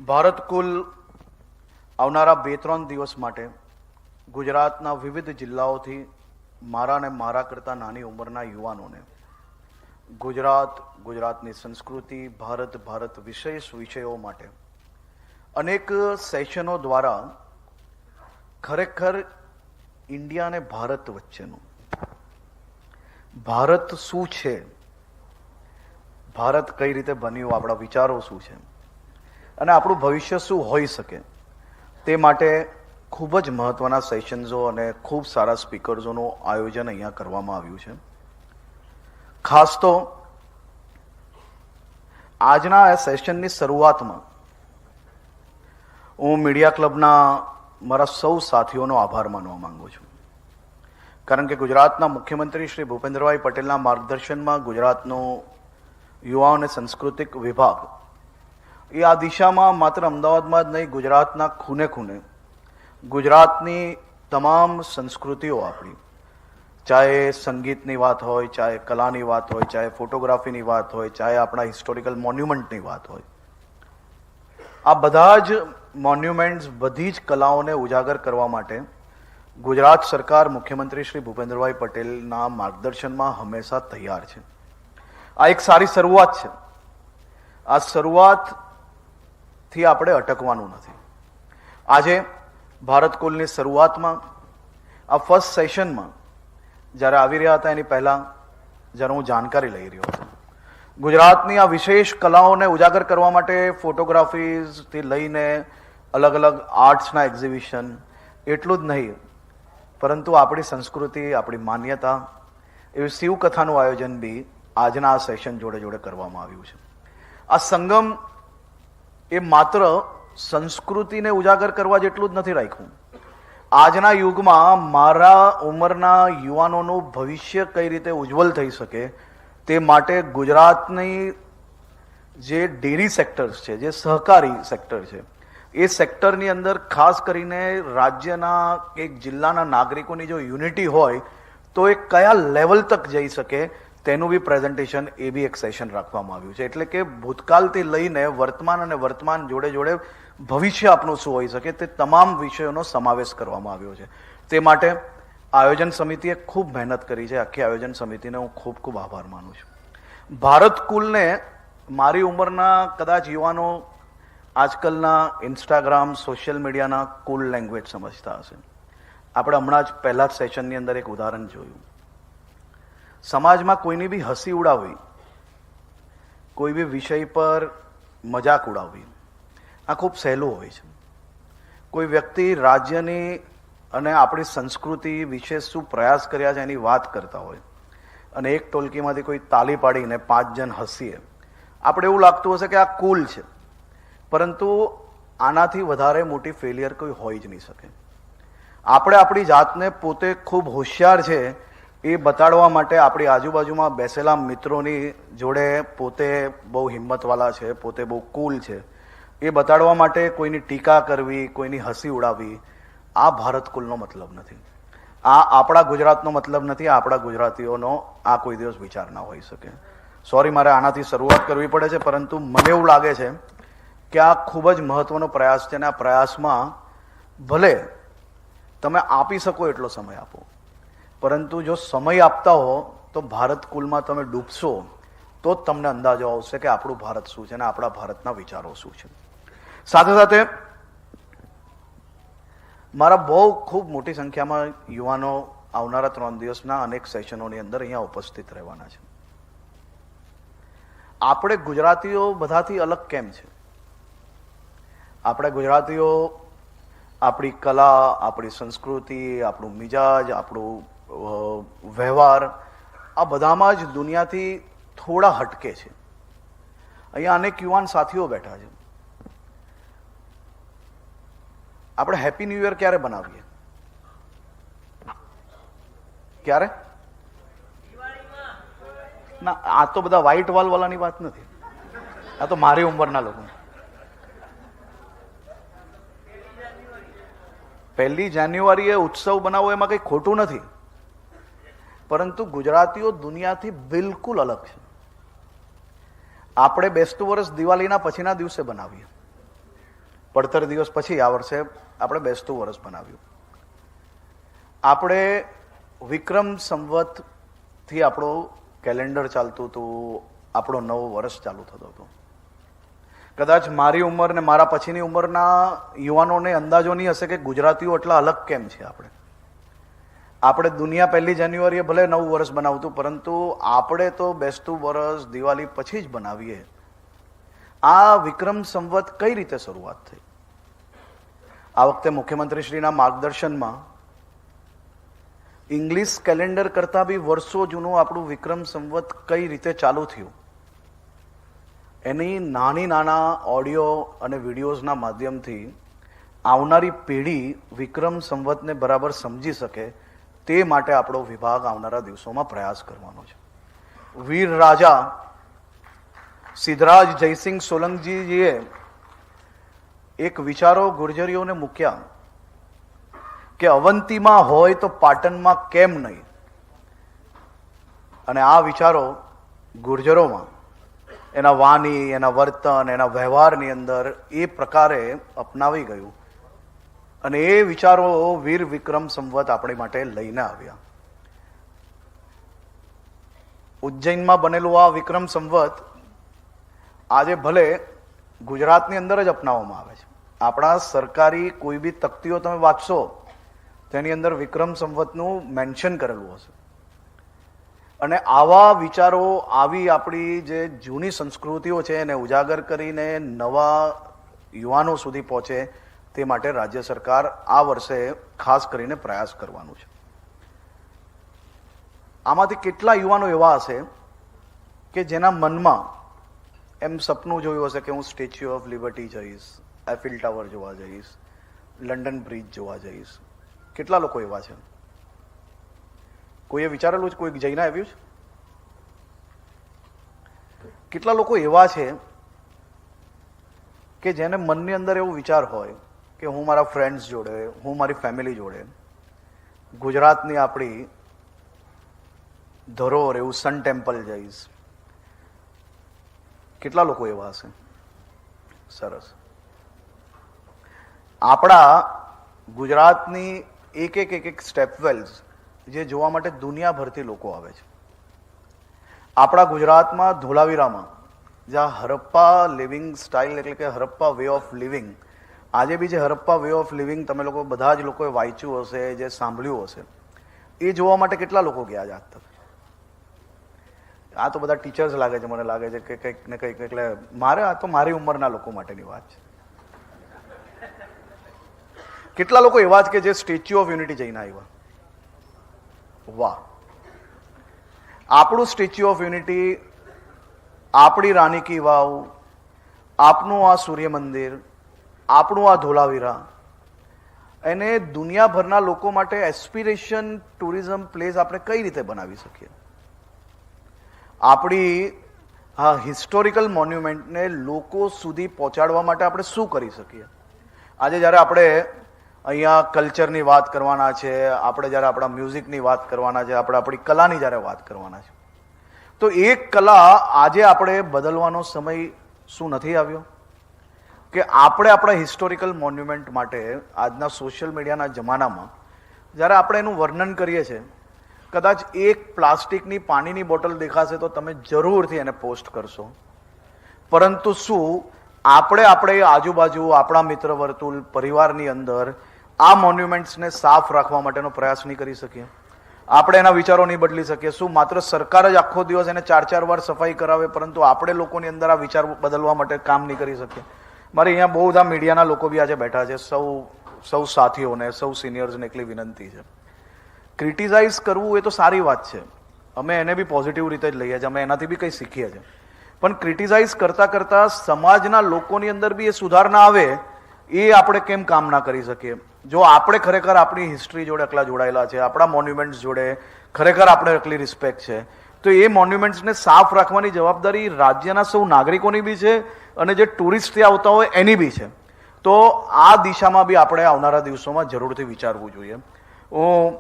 ભારત કુલ આવનારા 2-3 દિવસ માટે ગુજરાતના વિવિધ જિલ્લાઓથી મારા અને મારા કરતાં નાની ઉંમરના યુવાનોને ગુજરાત, ગુજરાતની સંસ્કૃતિ, ભારત વિશેષ વિષયો માટે અનેક સેશનો દ્વારા ખરેખર ઇન્ડિયા અને ભારત વચ્ચેનું, ભારત શું છે, ભારત કઈ રીતે બન્યું, આપણા વિચારો શું છે અને આપણું ભવિષ્ય શું હોઈ શકે, તે માટે ખૂબ જ મહત્વના સેશન્સો અને ખૂબ સારા સ્પીકર્સોનું આયોજન અહીંયા કરવામાં આવ્યું છે. ખાસ તો આજના આ સેશનની શરૂઆતમાં હું મીડિયા ક્લબના મારા સૌ સાથીઓનો આભાર માનવા માંગુ છું. કારણ કે ગુજરાતના મુખ્યમંત્રી શ્રી ભૂપેન્દ્રભાઈ પટેલના માર્ગદર્શનમાં ગુજરાતનો યુવા અને સાંસ્કૃતિક વિભાગ એ આ દિશામાં માત્ર અમદાવાદમાં જ નહીં, ગુજરાતના ખૂને ખૂને ગુજરાતની તમામ સંસ્કૃતિઓ આપણી, ચાહે સંગીતની વાત હોય, ચાહે કલાની વાત હોય, ચાહે ફોટોગ્રાફીની વાત હોય, ચાહે આપણા હિસ્ટોરિકલ મોન્યુમેન્ટની વાત હોય, આ બધા જ મોન્યુમેન્ટ્સ, બધી જ કલાઓને ઉજાગર કરવા માટે ગુજરાત સરકાર મુખ્યમંત્રી શ્રી ભૂપેન્દ્રભાઈ પટેલના માર્ગદર્શનમાં હંમેશા તૈયાર છે. આ એક સારી શરૂઆત છે. આ શરૂઆતથી આપણે અટકવાનું નથી. આજે ભારત કુલની શરૂઆતમાં આ ફર્સ્ટ સેશનમાં જ્યારે આવી રહ્યા હતા એની પહેલા જ્યારે હું જાણકારી લઈ રહ્યો હતો, ગુજરાતની આ વિશેષ કલાઓને ઉજાગર કરવા માટે ફોટોગ્રાફીઝથી લઈને અલગ અલગ આર્ટ્સના એક્ઝિબિશન, એટલું જ નહીં પરંતુ આપણી સંસ્કૃતિ, આપણી માન્યતા એવી શિવકથાનું આયોજન બી આજના આ સેશન જોડે જોડે કરવામાં આવ્યું છે. આ સંગમ એ માત્ર સંસ્કૃતિને ઉજાગર કરવા જેટલું જ નથી રાખ્યું. આજના યુગમાં મારા ઉંમરના યુવાનોનું ભવિષ્ય કઈ રીતે ઉજ્જવલ થઈ શકે તે માટે ગુજરાતની જે ડેરી સેક્ટર્સ છે, જે સહકારી સેક્ટર છે, એ સેક્ટરની અંદર ખાસ કરીને રાજ્યના એક જિલ્લાના નાગરિકોની જો યુનિટી હોય તો એ કયા લેવલ તક જઈ શકે તેનું બી પ્રેઝન્ટેશન, એ બી એક સેશન રાખવામાં આવ્યું છે. એટલે કે ભૂતકાળથી લઈને વર્તમાન અને વર્તમાન જોડે જોડે ભવિષ્ય આપણું શું હોઈ શકે તે તમામ વિષયોનો સમાવેશ કરવામાં આવ્યો છે. તે માટે આયોજન સમિતિએ ખૂબ મહેનત કરી છે. આખી આયોજન સમિતિને હું ખૂબ ખૂબ આભાર માનું છું. ભારત કુલને મારી ઉંમરના કદાચ યુવાનો આજકાલના ઇન્સ્ટાગ્રામ, સોશિયલ મીડિયાના કુલ લેંગ્વેજ સમજતા હશે. આપણે હમણાં જ પહેલા જ સેશનની અંદર એક ઉદાહરણ જોયું. સમાજમાં કોઈની બી હસી ઉડાવવી, કોઈ બી વિષય પર મજાક ઉડાવવી, આ ખૂબ સહેલું હોય છે. કોઈ વ્યક્તિ રાજ્યની અને આપણી સંસ્કૃતિ વિશે શું પ્રયાસ કર્યા છે એની વાત કરતા હોય અને એક ટોલકીમાંથી કોઈ તાલી પાડીને 5 જણ હસીએ, આપણે એવું લાગતું હશે કે આ કુલ છે. પરંતુ આનાથી વધારે મોટી ફેલિયર કોઈ હોઈ જ નહીં શકે. આપણે આપણી જાતને પોતે ખૂબ હોશિયાર છે એ બતાડવા માટે આપણી આજુબાજુમાં બેસેલા મિત્રોની જોડે પોતે બહુ હિંમતવાળા છે, પોતે બહુ કુલ છે, એ બતાડવા માટે કોઈની ટીકા કરવી, કોઈની હસી ઉડાવવી, આ ભારત કુલનો મતલબ નથી. આ આપણા ગુજરાતનો મતલબ નથી. આપણા ગુજરાતીઓનો આ કોઈ દિવસ વિચાર ના હોઈ શકે. સોરી, મારે આનાથી શરૂઆત કરવી પડે છે, પરંતુ મને એવું લાગે છે કે આ ખૂબ જ મહત્વનો પ્રયાસ છે અને આ પ્રયાસમાં ભલે તમે આપી શકો એટલો સમય આપો, પરંતુ જો સમય આપતા હો તો ભારત કુલમાં તમે ડૂબશો તો જ તમને અંદાજો આવશે કે આપણું ભારત શું છે અને આપણા ભારતના વિચારો શું છે. સાથે સાથે મારા બહુ ખૂબ મોટી સંખ્યામાં યુવાનો આવનારા 3 દિવસના અનેક સેશનોની અંદર અહીંયા ઉપસ્થિત રહેવાના છે. આપણે ગુજરાતીઓ બધાથી અલગ કેમ છે? આપણે ગુજરાતીઓ આપણી કલા, આપણી સંસ્કૃતિ, આપણું મિજાજ, આપણું વ્યવહાર, આ બધામાં જ દુનિયાથી થોડા હટકે છે. અહીંયા અનેક યુવાન સાથીઓ બેઠા છે. આપણે હેપી ન્યૂ યર ક્યારે બનાવીએ? ક્યારે? ના, આ તો બધા વ્હાઈટ વાલ વાળાની વાત નથી. આ તો મારી ઉંમરના લોકો. 1 જાન્યુઆરીએ ઉત્સવ બનાવવો એમાં કંઈ ખોટું નથી, પરંતુ ગુજરાતીઓ દુનિયાથી બિલકુલ અલગ છે. આપણે બેસતું વર્ષ દિવાળીના પછીના દિવસે બનાવીએ. 15 દિવસ પછી આ વર્ષે આપણે બેસતું વર્ષ બનાવ્યું. આપણે વિક્રમ સંવતથી આપણું કેલેન્ડર ચાલતું હતું, આપણો નવો વર્ષ ચાલુ થતો હતો. કદાચ મારી ઉંમર ને મારા પછીની ઉંમરના યુવાનોને અંદાજો નહીં હશે કે ગુજરાતીઓ એટલા અલગ કેમ છે. આપણે દુનિયા 1 જાન્યુઆરીએ ભલે નવું વર્ષ બનાવતું, પરંતુ આપણે તો બેસતું વર્ષ દિવાળી પછી જ બનાવીએ. આ વિક્રમ સંવત કઈ રીતે શરૂઆત થઈ? આ વખતે મુખ્યમંત્રીશ્રીના માર્ગદર્શનમાં ઇંગ્લિશ કેલેન્ડર કરતાં બી વર્ષો જૂનું આપણું વિક્રમ સંવત કઈ રીતે ચાલુ થયું એની નાના ઓડિયો અને વિડીયોઝના માધ્યમથી આવનારી પેઢી વિક્રમ સંવતને બરાબર સમજી શકે તે માટે આપણો વિભાગ આવનારા દિવસોમાં પ્રયાસ કરવાનો છે. વીર રાજા સિદ્ધરાજ જયસિંહ સોલંકીજીએ એક વિચારો ગુર્જરીઓને મૂક્યા કે અવંતીમાં હોય તો પાટણમાં કેમ નહીં. અને આ વિચારો ગુર્જરોમાં એના વાણી, એના વર્તન, એના વ્યવહારની અંદર એ પ્રકારે અપનાવી ગયું અને એ વિચારો વીર વિક્રમ સંવત આપણી માટે લઈને આવ્યા. ઉજ્જૈનમાં બનેલું આ વિક્રમ સંવત આજે ભલે ગુજરાતની અંદર જ અપનાવવામાં આવે છે. આપણા સરકારી કોઈ બી તકતીઓ તમે વાંચશો તેની અંદર વિક્રમ સંવતનું મેન્શન કરેલું હશે. અને આવા વિચારો, આવી આપણી જે જૂની સંસ્કૃતિઓ છે એને ઉજાગર કરીને નવા યુવાનો સુધી પહોંચે તે માટે રાજ્ય સરકાર આ વર્ષે ખાસ કરીને પ્રયાસ કરવાનું છે. આમાંથી કેટલા યુવાનો એવા હશે કે જેના મનમાં એમ સપનું જોયું હશે કે હું સ્ટેચ્યુ ઓફ લિબર્ટી જઈશ, એફિલ ટાવર જોવા જઈશ, લંડન બ્રિજ જોવા જઈશ. કેટલા લોકો એવા છે? કોઈએ વિચારેલું છે? કોઈ જઈને આવ્યું છે? કેટલા લોકો એવા છે કે જેને મનની અંદર એવો વિચાર હોય કે હું મારા ફ્રેન્ડ્સ જોડે, હું મારી ફેમિલી જોડે ગુજરાતની આપણી ધરોહર એવું સન ટેમ્પલ જઈશ? કેટલા લોકો એવા હશે? સરસ. આપણા ગુજરાતની એક સ્ટેપવેલ્સ જે જોવા માટે દુનિયાભરથી લોકો આવે છે. આપણા ગુજરાતમાં ધોળાવીરામાં જ્યાં હરપ્પા લિવિંગ સ્ટાઇલ એટલે કે હરપ્પા વે ઓફ લિવિંગ, આજે બી જે હરપ્પા વે ઓફ લિવિંગ તમે લોકો બધા જ લોકોએ વાંચ્યું હશે, જે સાંભળ્યું હશે, એ જોવા માટે કેટલા લોકો ગયા છે આજ તક? આ તો બધા ટીચર્સ લાગે છે, મને લાગે છે કે કંઈક ને કંઈક. એટલે આ તો મારી ઉંમરના લોકો માટેની વાત છે. કેટલા લોકો એવા જ કે જે સ્ટેચ્યુ ઓફ યુનિટી જઈને આવ્યા? વાહ! આપણું સ્ટેચ્યુ ઓફ યુનિટી, આપણી રાણી કી વાવ, આપનું આ સૂર્ય મંદિર, આપણું આ ધોળાવીરા, એને દુનિયાભરના લોકો માટે એસ્પિરેશન ટુરિઝમ પ્લેસ આપણે કઈ રીતે બનાવી શકીએ? આપણી આ હિસ્ટોરિકલ મોન્યુમેન્ટને લોકો સુધી પહોંચાડવા માટે આપણે શું કરી શકીએ? આજે જ્યારે આપણે અહીંયા કલ્ચરની વાત કરવાના છે, આપણે જ્યારે આપણા મ્યુઝિકની વાત કરવાના છે, આપણે આપણી કલાની જ્યારે વાત કરવાના છે, તો એક કલા આજે આપણે બદલવાનો સમય શું નથી આવ્યો? કે આપણે આપણા હિસ્ટોરિકલ મોન્યુમેન્ટ માટે આજના સોશિયલ મીડિયાના જમાનામાં જ્યારે આપણે એનું વર્ણન કરીએ છીએ, કદાચ એક પ્લાસ્ટિકની પાણીની બોટલ દેખાશે તો તમે જરૂરથી એને પોસ્ટ કરશો, પરંતુ શું આપણે આજુબાજુ આપણા મિત્ર વર્તુળ પરિવારની અંદર આ મોન્યુમેન્ટ્સને સાફ રાખવા માટેનો પ્રયાસ નહીં કરી શકીએ? આપણે એના વિચારો નહીં બદલી શકીએ? શું માત્ર સરકાર જ આખો દિવસ એને 4-4 વાર સફાઈ કરાવે, પરંતુ આપણે લોકોની અંદર આ વિચાર બદલવા માટે કામ નહીં કરી શકીએ? મારે અહીંયા બહુ બધા મીડિયાના લોકો બી આજે બેઠા છે, સૌ સાથીઓને, સૌ સિનિયર્સને એટલી વિનંતી છે, ક્રિટિસાઇઝ કરવું એ તો સારી વાત છે, અમે એને બી પોઝિટિવ રીતે જ લઈએ છીએ, અમે એનાથી બી કંઈ શીખીએ છીએ, પણ ક્રિટિસાઇઝ કરતા કરતા સમાજના લોકોની અંદર બી એ સુધારણા આવે એ આપણે કેમ કામ ના કરી શકીએ? જો આપણે ખરેખર આપણી હિસ્ટ્રી જોડે એટલા જોડાયેલા છે, આપણા મોન્યુમેન્ટ્સ જોડે ખરેખર આપણે એટલી રિસ્પેક્ટ છે, તો એ મોન્યુમેન્ટ્સને સાફ રાખવાની જવાબદારી રાજ્યના સૌ નાગરિકોની બી છે અને જે ટુરિસ્ટથી આવતા હોય એની બી છે. તો આ દિશામાં બી આપણે આવનારા દિવસોમાં જરૂરથી વિચારવું જોઈએ. હું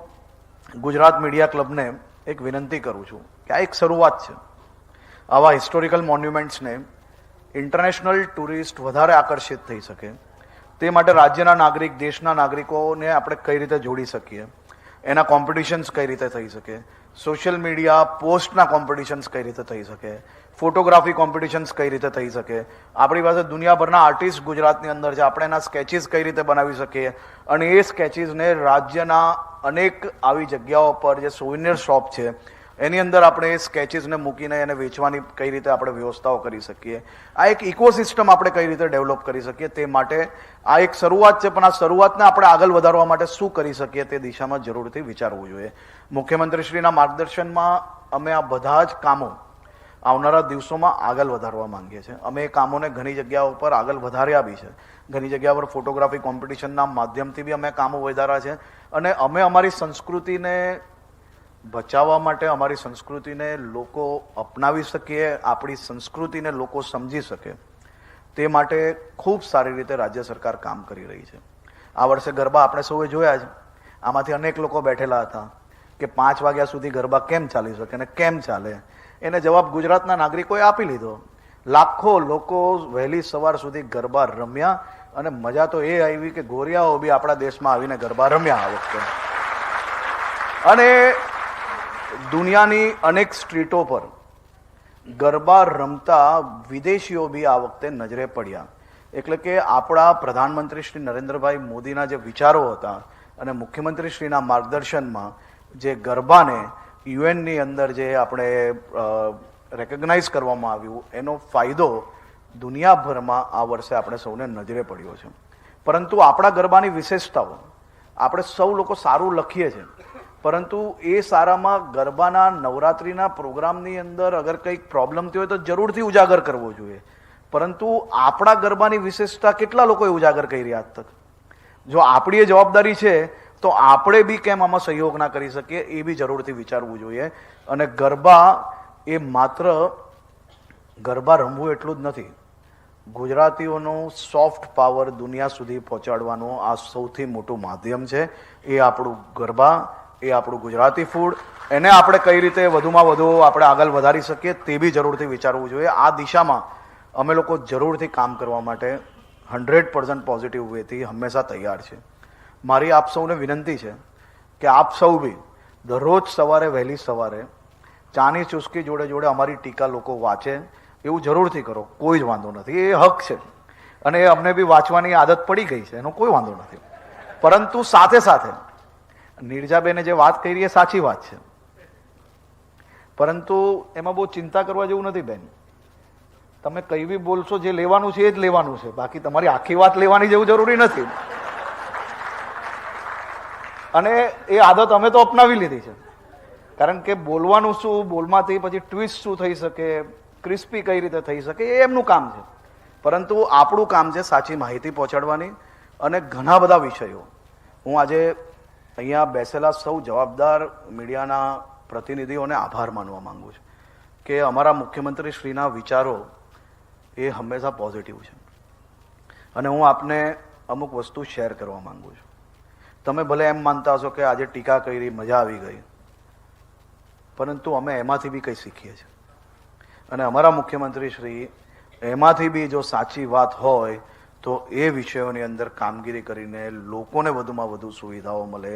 ગુજરાત મીડિયા ક્લબને એક વિનંતી કરું છું કે આ એક શરૂઆત છે. આવા હિસ્ટોરિકલ મોન્યુમેન્ટ્સને ઇન્ટરનેશનલ ટુરિસ્ટ વધારે આકર્ષિત થઈ શકે તે માટે રાજ્યના નાગરિક, દેશના નાગરિકોને આપણે કઈ રીતે જોડી શકીએ, એના કોમ્પિટિશન્સ કઈ રીતે થઈ શકે, સોશિયલ મીડિયા પોસ્ટના કોમ્પિટિશન્સ કઈ રીતે થઈ શકે, ફોટોગ્રાફી કોમ્પિટિશન્સ કઈ રીતે થઈ શકે, આપણી પાસે દુનિયાભરના આર્ટિસ્ટ ગુજરાતની અંદર છે, આપણે એના સ્કેચીસ કઈ રીતે બનાવી શકીએ, અને એ સ્કેચીસને રાજ્યના અનેક આવી જગ્યાઓ પર જે સોવિનિયર શોપ છે એની અંદર આપણે એ સ્કેચીસને મૂકીને એને વેચવાની કઈ રીતે આપણે વ્યવસ્થાઓ કરી શકીએ, આ એક ઇકોસિસ્ટમ આપણે કઈ રીતે ડેવલપ કરી શકીએ, તે માટે આ એક શરૂઆત છે, પણ આ શરૂઆતને આપણે આગળ વધારવા માટે શું કરી શકીએ તે દિશામાં જરૂરથી વિચારવું જોઈએ. મુખ્યમંત્રીશ્રીના માર્ગદર્શનમાં અમે આ બધા જ કામો આવનારા દિવસોમાં આગળ વધારવા માંગીએ છીએ. અમે એ કામોને ઘણી જગ્યાઓ પર આગળ વધાર્યા બી છે, ઘણી જગ્યા પર ફોટોગ્રાફી કોમ્પિટિશનના માધ્યમથી બી અમે કામો વધાર્યા છે, અને અમે અમારી સંસ્કૃતિને બચાવવા માટે, અમારી સંસ્કૃતિને લોકો અપનાવી શકીએ, આપણી સંસ્કૃતિને લોકો સમજી શકે તે માટે ખૂબ સારી રીતે રાજ્ય સરકાર કામ કરી રહી છે. આ વર્ષે ગરબા આપણે સૌએ જોયા છે, આમાંથી અનેક લોકો બેઠેલા હતા કે 5 વાગ્યા સુધી ગરબા કેમ ચાલી શકે અને કેમ ચાલે, એને જવાબ ગુજરાતના નાગરિકોએ આપી લીધો. લાખો લોકો વહેલી સવાર સુધી ગરબા રમ્યા અને મજા તો એ આવી કે ગોરિયાઓ બી આપણા દેશમાં આવીને ગરબા રમ્યા આ વખતે. અને દુનિયાની અનેક સ્ટ્રીટો પર ગરબા રમતા વિદેશીઓ બી આ વખતે નજરે પડ્યા. એટલે કે આપણા પ્રધાનમંત્રી શ્રી નરેન્દ્રભાઈ મોદીના જે વિચારો હતા અને મુખ્યમંત્રીશ્રીના માર્ગદર્શનમાં જે ગરબાને યુએનની અંદર જે આપણે રેકગ્નાઇઝ કરવામાં આવ્યું એનો ફાયદો દુનિયાભરમાં આ વર્ષે આપણે સૌને નજરે પડ્યો છે. પરંતુ આપણા ગરબાની વિશેષતાઓ, આપણે સૌ લોકો સારું લખીએ છીએ, પરંતુ એ સારામાં ગરબાના નવરાત્રિના પ્રોગ્રામની અંદર અગર કંઈક પ્રોબ્લેમ થયો હોય તો જરૂરથી ઉજાગર કરવો જોઈએ, પરંતુ આપણા ગરબાની વિશેષતા કેટલા લોકોએ ઉજાગર કરી આજ તક? જો આપણી એ જવાબદારી છે તો આપણે બી કેમ આમાં સહયોગ ના કરી શકીએ એ બી જરૂરથી વિચારવું જોઈએ. અને ગરબા એ માત્ર ગરબા રમવું એટલું જ નથી, ગુજરાતીઓનો સોફ્ટ પાવર દુનિયા સુધી પહોંચાડવાનું આ સૌથી મોટું માધ્યમ છે. એ આપણું ગરબા, એ આપણું ગુજરાતી ફૂડ, એને આપણે કઈ રીતે વધુમાં વધુ આપણે આગળ વધારી શકીએ તે બી જરૂરથી વિચારવું જોઈએ. આ દિશામાં અમે લોકો જરૂરથી કામ કરવા માટે 100% પોઝિટિવ વેથી હંમેશા તૈયાર છે. મારી આપ સૌને વિનંતી છે કે આપ સૌ બી દરરોજ સવારે વહેલી સવારે ચાની ચુસ્કી જોડે જોડે અમારી ટીકા લોકો વાંચે એવું જરૂરથી કરો. કોઈ જ વાંધો નથી, એ હક છે અને અમને બી વાંચવાની આદત પડી ગઈ છે, એનો કોઈ વાંધો નથી. પરંતુ સાથે સાથે નીરજાબેને જે વાત કરી એ સાચી વાત છે, પરંતુ એમાં બહુ ચિંતા કરવા જેવું નથી બેન. તમે કઈ બી બોલશો, જે લેવાનું છે એ જ લેવાનું છે, બાકી તમારી આખી વાત લેવાની જેવું જરૂરી નથી. અને એ આદત અમે તો અપનાવી લીધી છે, કારણ કે બોલવાનું શું, બોલમાંથી પછી ટ્વિસ્ટ શું થઈ શકે, ક્રિસ્પી કઈ રીતે થઈ શકે એ એમનું કામ છે, પરંતુ આપણું કામ છે સાચી માહિતી પહોંચાડવાની. અને ઘણા બધા વિષયો હું આજે અહીંયા બેસેલા સૌ જવાબદાર મીડિયાના પ્રતિનિધિઓને આભાર માનવા માંગુ છું કે અમારા મુખ્યમંત્રી શ્રીના વિચારો એ હંમેશા પોઝિટિવ છે અને હું આપને અમુક વસ્તુ શેર કરવા માંગુ છું. તમે ભલે એમ માનતા હશો કે આજે ટીકા કરી મજા આવી ગઈ, પરંતુ અમે એમાંથી બી કંઈ શીખીએ છીએ અને અમારા મુખ્યમંત્રી શ્રી એમાંથી બી જો સાચી વાત હોય તો એ વિષયોની અંદર કામગીરી કરીને લોકોને વધુમાં વધુ સુવિધાઓ મળે,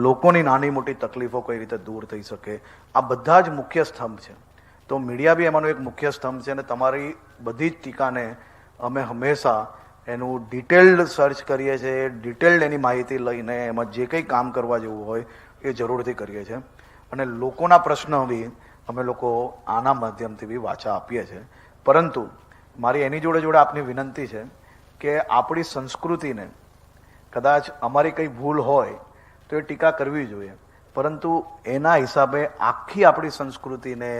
લોકોની નાની મોટી તકલીફો કઈ રીતે દૂર થઈ શકે, આ બધા જ મુખ્ય સ્તંભ છે. તો મીડિયા બી એમાંનો એક મુખ્ય સ્તંભ છે અને તમારી બધી જ ટીકાને અમે હંમેશા એનું ડિટેલ્ડ સર્ચ કરીએ છીએ, ડિટેલ્ડ એની માહિતી લઈને એમાં જે કંઈ કામ કરવા જેવું હોય એ જરૂરથી કરીએ છીએ અને લોકોના પ્રશ્નો બી અમે લોકો આના માધ્યમથી બી વાચા આપીએ છીએ. પરંતુ મારી એની જોડે જોડે આપની વિનંતી છે કે આપણી સંસ્કૃતિને કદાચ અમારી કંઈ ભૂલ હોય તો એ ટીકા કરવી જોઈએ, પરંતુ એના હિસાબે આખી આપણી સંસ્કૃતિને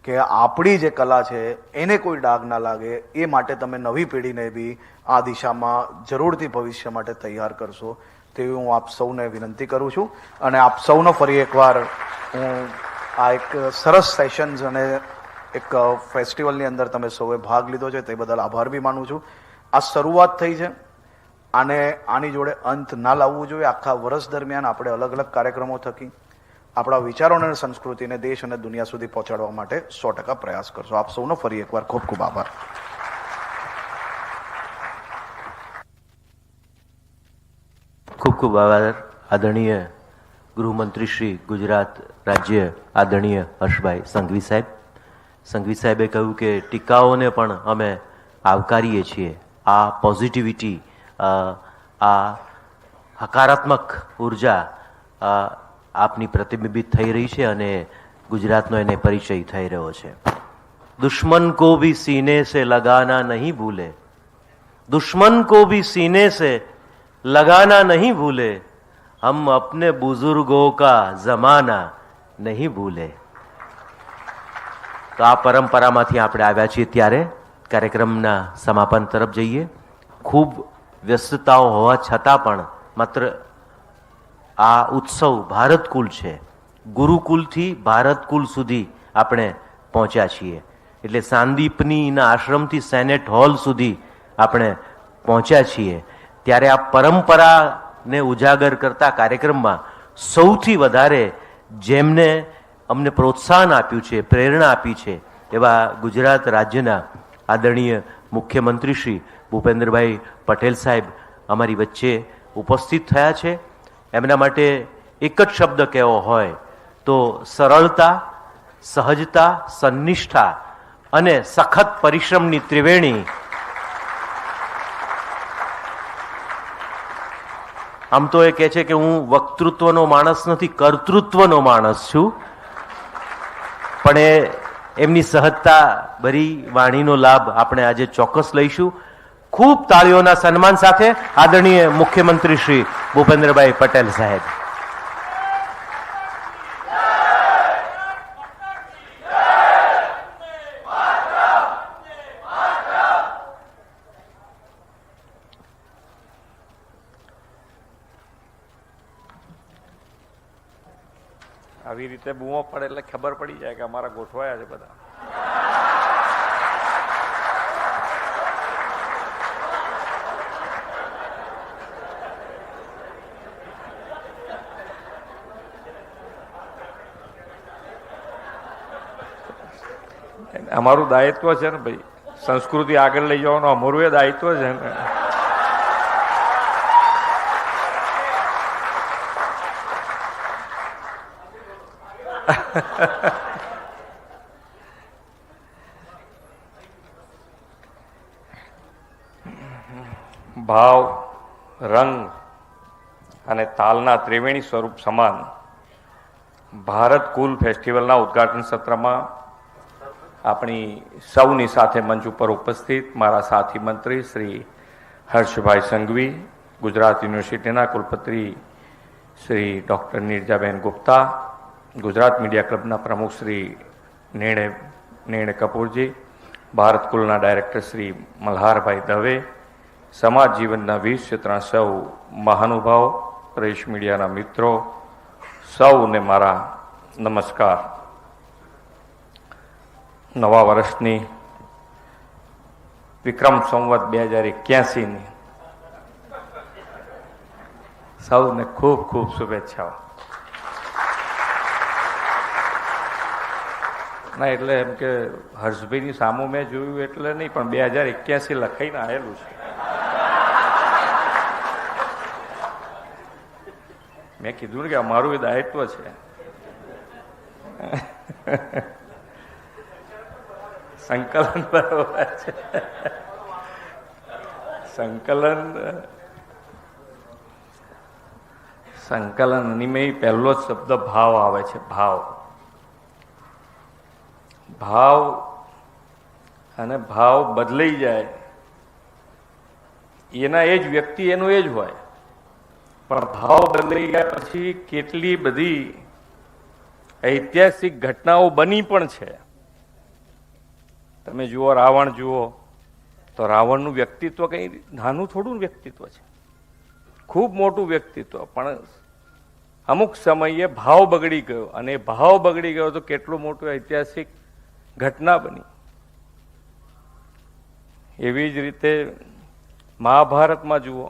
કે આપણી જે કલા છે એને કોઈ ડાઘ ના લાગે એ માટે તમે નવી પેઢીને બી આ દિશામાં જરૂરથી ભવિષ્ય માટે તૈયાર કરશો તેવી હું આપ સૌને વિનંતી કરું છું. અને આપ સૌનો ફરી એકવાર હું આ એક સરસ સેશન્સ અને એક ફેસ્ટિવલની અંદર તમે સૌએ ભાગ લીધો છે તે બદલ આભાર બી માનું છું. આ શરૂઆત થઈ છે, આની જોડે અંત ના લાવવું જોઈએ. આખા વર્ષ દરમિયાન આપણે અલગ અલગ કાર્યક્રમો થકી આપણા વિચારોને અને સંસ્કૃતિને દેશ અને દુનિયા સુધી પહોંચાડવા માટે 100% પ્રયાસ કરશો. આપ સૌનો ફરી એકવાર ખૂબ ખૂબ આભાર. ખૂબ ખૂબ આભાર આદરણીય ગૃહમંત્રી શ્રી ગુજરાત રાજ્ય આદરણીય હર્ષભાઈ સંઘવી સાહેબ. સંઘવી સાહેબે કહ્યું કે ટીકાઓને પણ અમે આવકારીએ છીએ. આ પોઝિટિવિટી, આ હકારાત્મક ઉર્જા આપની પ્રતિબિંબિત થઈ રહી છે અને ગુજરાતનો એને પરિચય થઈ રહ્યો છે. દુશ્મન કો ભી સીને સે લગાના નહીં ભૂલે, દુશ્મન કો ભી સીને સે लगाना नहीं भूले, हम अपने बुजुर्गों का जमाना नहीं भूले. તો આ પરંપરામાંથી આપણે આવ્યા છીએ ત્યારે કાર્યક્રમના સમાપન તરફ જઈએ. ખૂબ વ્યસ્તતાઓ હોવા છતાં પણ માત્ર આ ઉત્સવ ભારતકુલ છે, ગુરુકુલથી ભારતકુલ સુધી આપણે પહોંચ્યા છીએ. એટલે સાંદીપનીના આશ્રમથી સેનેટ હોલ સુધી આપણે પહોંચ્યા છીએ. ત્યારે આ પરંપરાને ઉજાગર કરતા કાર્યક્રમમાં સૌથી વધારે જેમને અમને પ્રોત્સાહન આપ્યું છે, પ્રેરણા આપી છે, એવા ગુજરાત રાજ્યના આદરણીય મુખ્યમંત્રી શ્રી ભૂપેન્દ્રભાઈ પટેલ સાહેબ અમારી વચ્ચે ઉપસ્થિત થયા છે. એમના માટે એક જ શબ્દ કહેવો હોય તો સરળતા, સહજતા, સન્નિષ્ઠા અને સખત પરિશ્રમની ત્રિવેણી. આમ તો એ કહે છે કે હું વક્તૃત્વનો માણસ નથી, કર્તૃત્વનો માણસ છું, પણ એમની સહજતા ભરી વાણીનો લાભ આપણે આજે ચોક્કસ લઈશું. ખૂબ તાળીઓના સન્માન સાથે આદરણીય મુખ્યમંત્રી શ્રી ભૂપેન્દ્રભાઈ પટેલ સાહેબ. આવી રીતે બૂમો પડે એટલે ખબર પડી જાય કે અમારા ગોઠવાયા છે બધા. અમારું દાયિત્વ છે ને ભાઈ, સંસ્કૃતિ આગળ લઈ જવાનું અમારું એ દાયિત્વ છે ને. ભાવ, રંગ અને તાલના ત્રિવેણી સ્વરૂપ સમાન ભારત કુલ ફેસ્ટિવલના ઉદ્ઘાટન સત્રમાં આપણી સૌની સાથે મંચ ઉપર ઉપસ્થિત મારા સાથી મંત્રી શ્રી હર્ષભાઈ સંઘવી, ગુજરાત યુનિવર્સિટીના કુલપતિ શ્રી ડૉક્ટર નીરજાબેન ગુપ્તા, ગુજરાત મીડિયા ક્લબના પ્રમુખ શ્રી નિર્ણય કપૂરજી, ભારત કુલના ડાયરેક્ટર શ્રી મલ્હારભાઈ દવે, સમાજ જીવનના 20 ક્ષેત્રના સૌ મહાનુભાવો, પ્રેસ મીડિયાના મિત્રો, સૌને મારા નમસ્કાર. નવા વર્ષની વિક્રમ સંવત 2081ની સૌને ખૂબ ખૂબ શુભેચ્છાઓ. ના એટલે એમ કે હર્ષભાઈની સામું મેં જોયું એટલે નહીં, પણ 2081 લખાઈને આવેલું છે. મેં કીધું ને કે અમારું એ દાયિત્વ છે. સંકલન બરોબર છે. સંકલન નિમય પહેલો જ શબ્દ ભાવ આવે છે. ભાવ અને ભાવ બદલાઈ જાય, એના એ જ વ્યક્તિ એનું એ જ હોય, પણ ભાવ બદલાઈ ગયા પછી કેટલી બધી ઐતિહાસિક ઘટનાઓ બની પણ છે. તમે જુઓ, રાવણ જુઓ તો રાવણનું વ્યક્તિત્વ કઈ નાનું થોડું વ્યક્તિત્વ છે, ખૂબ મોટું વ્યક્તિત્વ, પણ અમુક સમયે ભાવ બગડી ગયો, અને એ ભાવ બગડી ગયો તો કેટલું મોટું ઐતિહાસિક ઘટના બની. એવી જ રીતે મહાભારતમાં જુઓ,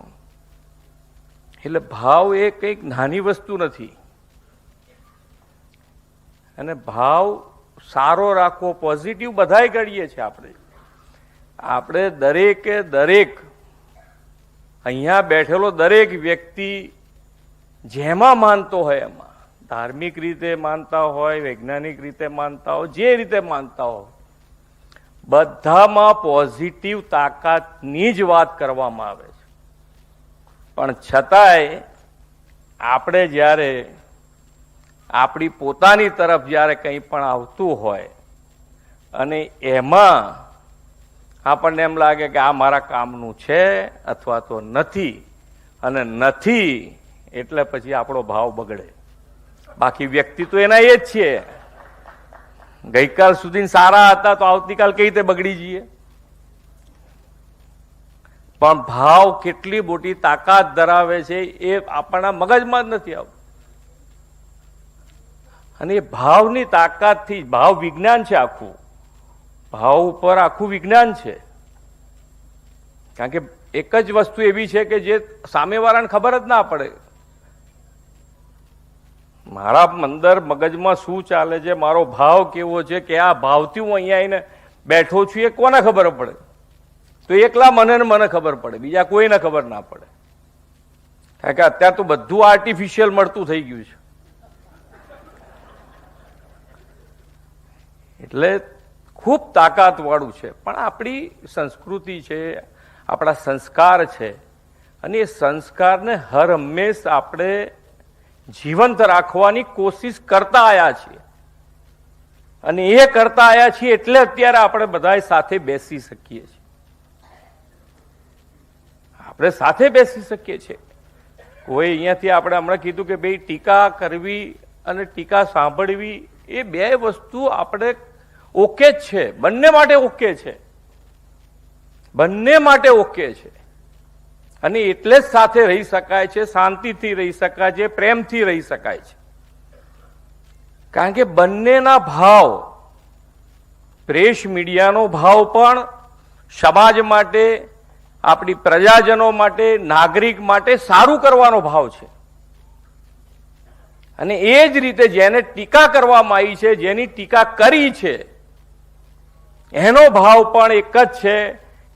એટલે ભાવ એ કંઈક નાની વસ્તુ નથી, અને ભાવ સારો રાખવો, પોઝિટિવ બધાય કરીએ છીએ આપણે દરેકે દરેક અહીંયા બેઠેલો દરેક વ્યક્તિ જેમાં માનતો હોય એમાં, ધાર્મિક રીતે માનતા હોય, વૈજ્ઞાનિક રીતે માનતા હોય, જે રીતે માનતા હોય, બધામાં પોઝિટિવ તાકાતની જ વાત કરવામાં આવે છે. પણ છતાંય આપણે જ્યારે આપણી પોતાની તરફ જ્યારે કંઈ પણ આવતું હોય અને એમાં આપણને એમ લાગે કે આ મારા કામનું છે અથવા તો નથી, અને નથી એટલે પછી આપણો ભાવ બગડે. બાકી વ્યક્તિ તો એના એ જ છે. ગઈકાલ સુધી સારા હતા તો આવતીકાલ કઈ રીતે બગડી જઈએ? પણ ભાવ કેટલી મોટી તાકાત ધરાવે છે એ આપણા મગજમાં જ નથી આવતું. અને એ ભાવની તાકાતથી, ભાવ વિજ્ઞાન છે આખું, ભાવ ઉપર આખું વિજ્ઞાન છે. કારણ કે એક જ વસ્તુ એવી છે કે જે સામેવાળાને ખબર જ ના પડે. મારા અંદર મગજમાં શું ચાલે છે, મારો ભાવ કેવો છે, કે આ ભાવથી હું અહીંયા આવીને બેઠો છું, એ કોને ખબર પડે? તો એકલા મને ખબર પડે, બીજા કોઈને ખબર ના પડે. કારણ કે અત્યારે તો બધું આર્ટિફિશિયલ મળતું થઈ ગયું છે. એટલે ખૂબ તાકાત વાળું છે. પણ આપણી સંસ્કૃતિ છે, આપણા સંસ્કાર છે, અને એ સંસ્કારને હર હંમેશ આપણે જીવંત રાખવાની કોશિશ કરતા આવ્યા છીએ. અને એ કરતા આવ્યા છીએ એટલે અત્યારે આપણે બધા સાથે બેસી શકીએ છીએ. આપણે સાથે બેસી શકીએ છીએ. કોઈ અહીંયાથી આપણે હમણાં કીધું કે ભાઈ ટીકા કરવી અને ટીકા સાંભળવી એ બે વસ્તુ આપણે ઓકે જ છે, બંને માટે ઓકે છે, બંને માટે ઓકે છે. અને એટલે જ સાથે રહી શકાય છે, શાંતિથી રહી શકાય છે, પ્રેમથી રહી શકાય છે. કારણ કે બંનેના ભાવ, પ્રેસ મીડિયાનો ભાવ પણ સમાજ માટે, આપણી પ્રજાજનો માટે, નાગરિક માટે સારું કરવાનો ભાવ છે. અને એ જ રીતે જેને ટીકા કરવામાં આવી છે, જેની ટીકા કરી છે, એનો ભાવ પણ એક જ છે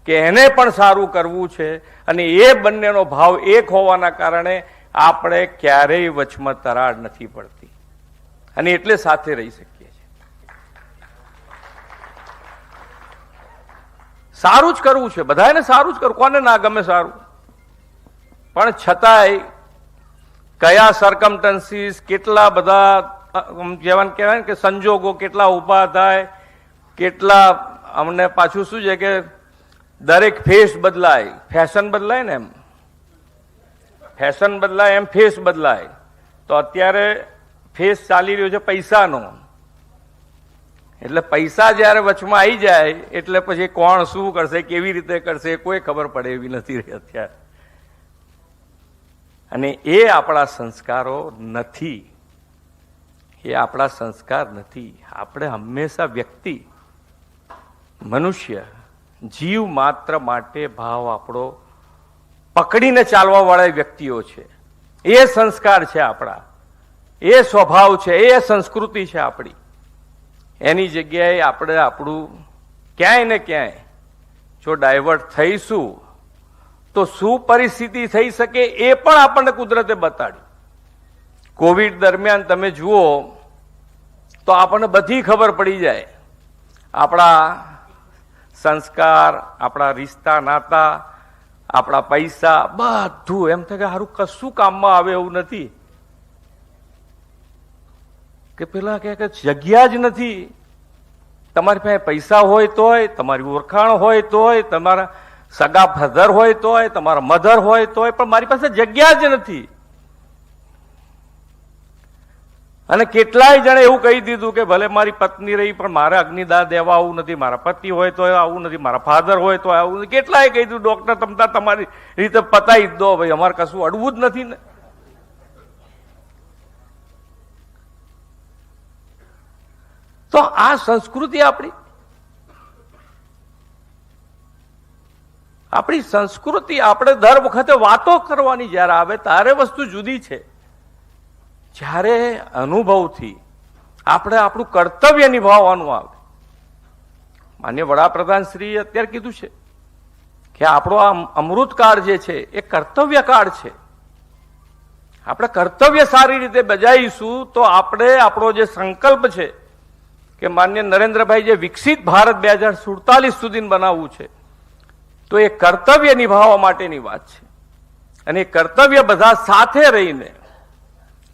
કે એને પણ સારું કરવું છે. અને એ બંનેનો ભાવ એક હોવાના કારણે આપણે ક્યારેય વચમાં તરાડ નથી પડતી, અને એટલે સાથે રહી શકીએ છીએ. સારું જ કરવું છે, બધાને સારું જ કરવું, કોને ના ગમે સારું? પણ છતાંય કયા સર્કમસ્ટન્સીસ, કેટલા બધા જેવા કહેવાય કે સંજોગો કેટલા ઊભા થાય, કેટલા અમને પાછું શું છે કે દરેક ફેસ બદલાય, ફેશન બદલાય ને એમ, ફેશન બદલાય એમ ફેસ બદલાય. તો અત્યારે ફેસ ચાલી રહ્યો છે પૈસાનો, એટલે પૈસા જયારે વચમાં આવી જાય એટલે પછી કોણ શું કરશે, કેવી રીતે કરશે, કોઈ ખબર પડે એવી નથી રહી અત્યારે. અને એ આપણા સંસ્કારો નથી, એ આપણા સંસ્કાર નથી. આપણે હંમેશા વ્યક્તિ મનુષ્ય જીવ માત્ર માટે ભાવ આપણો પકડીને ચાલવા વાળા વ્યક્તિઓ છે. એ સંસ્કાર છે આપણા, એ સ્વભાવ છે, એ સંસ્કૃતિ છે આપણી. એની જગ્યાએ આપણે આપણું ક્યાંય ને ક્યાંય જો ડાયવર્ટ થઈશું તો શું પરિસ્થિતિ થઈ શકે એ પણ આપણને કુદરતે બતાડ્યું. કોવિડ દરમિયાન તમે જુઓ તો આપણને બધી ખબર પડી જાય. આપણા સંસ્કાર, આપણા રિશ્તા નાતા, આપણા પૈસા બધું એમ થાય કે સારું કશું કામમાં આવે એવું નથી. કે પેલા કે જગ્યા જ નથી. તમારી પાસે પૈસા હોય તોય, તમારી ઓળખાણ હોય તોય, તમારા સગા ફાધર હોય તોય, તમારા મધર હોય તોય, પણ મારી પાસે જગ્યા જ નથી. અને કેટલાય જણે એવું કહી દીધું કે ભલે મારી પત્ની રહી પણ મારે અગ્નિદાહ દેવા આવું નથી, મારા પતિ હોય તો આવું નથી, મારા ફાધર હોય તો આવું નથી. કેટલાય કહી દીધું ડોક્ટર તમતા તમારી રીતે પતાવી જ દો ભાઈ, અમારે કશું અડવું જ નથી ને. તો આ સંસ્કૃતિ આપણી સંસ્કૃતિ. આપણે દર વખતે વાતો કરવાની જયારે આવે ત્યારે વસ્તુ જુદી છે. જ્યારે અનુભવથી આપણે આપણું કર્તવ્ય નિભાવવાનું આવે. માન્ય વડાપ્રધાન શ્રી અત્યારે કીધું છે કે આપણો આ અમૃતકાળ જે છે એ કર્તવ્ય કાળ છે. આપણે કર્તવ્ય સારી રીતે બજાવીશું તો આપણે આપણો જે સંકલ્પ છે કે માન્ય નરેન્દ્રભાઈ જે વિકસિત ભારત 2047 સુધી બનાવવું છે, તો એ કર્તવ્ય નિભાવવા માટેની વાત છે. અને એ કર્તવ્ય બધા સાથે રહીને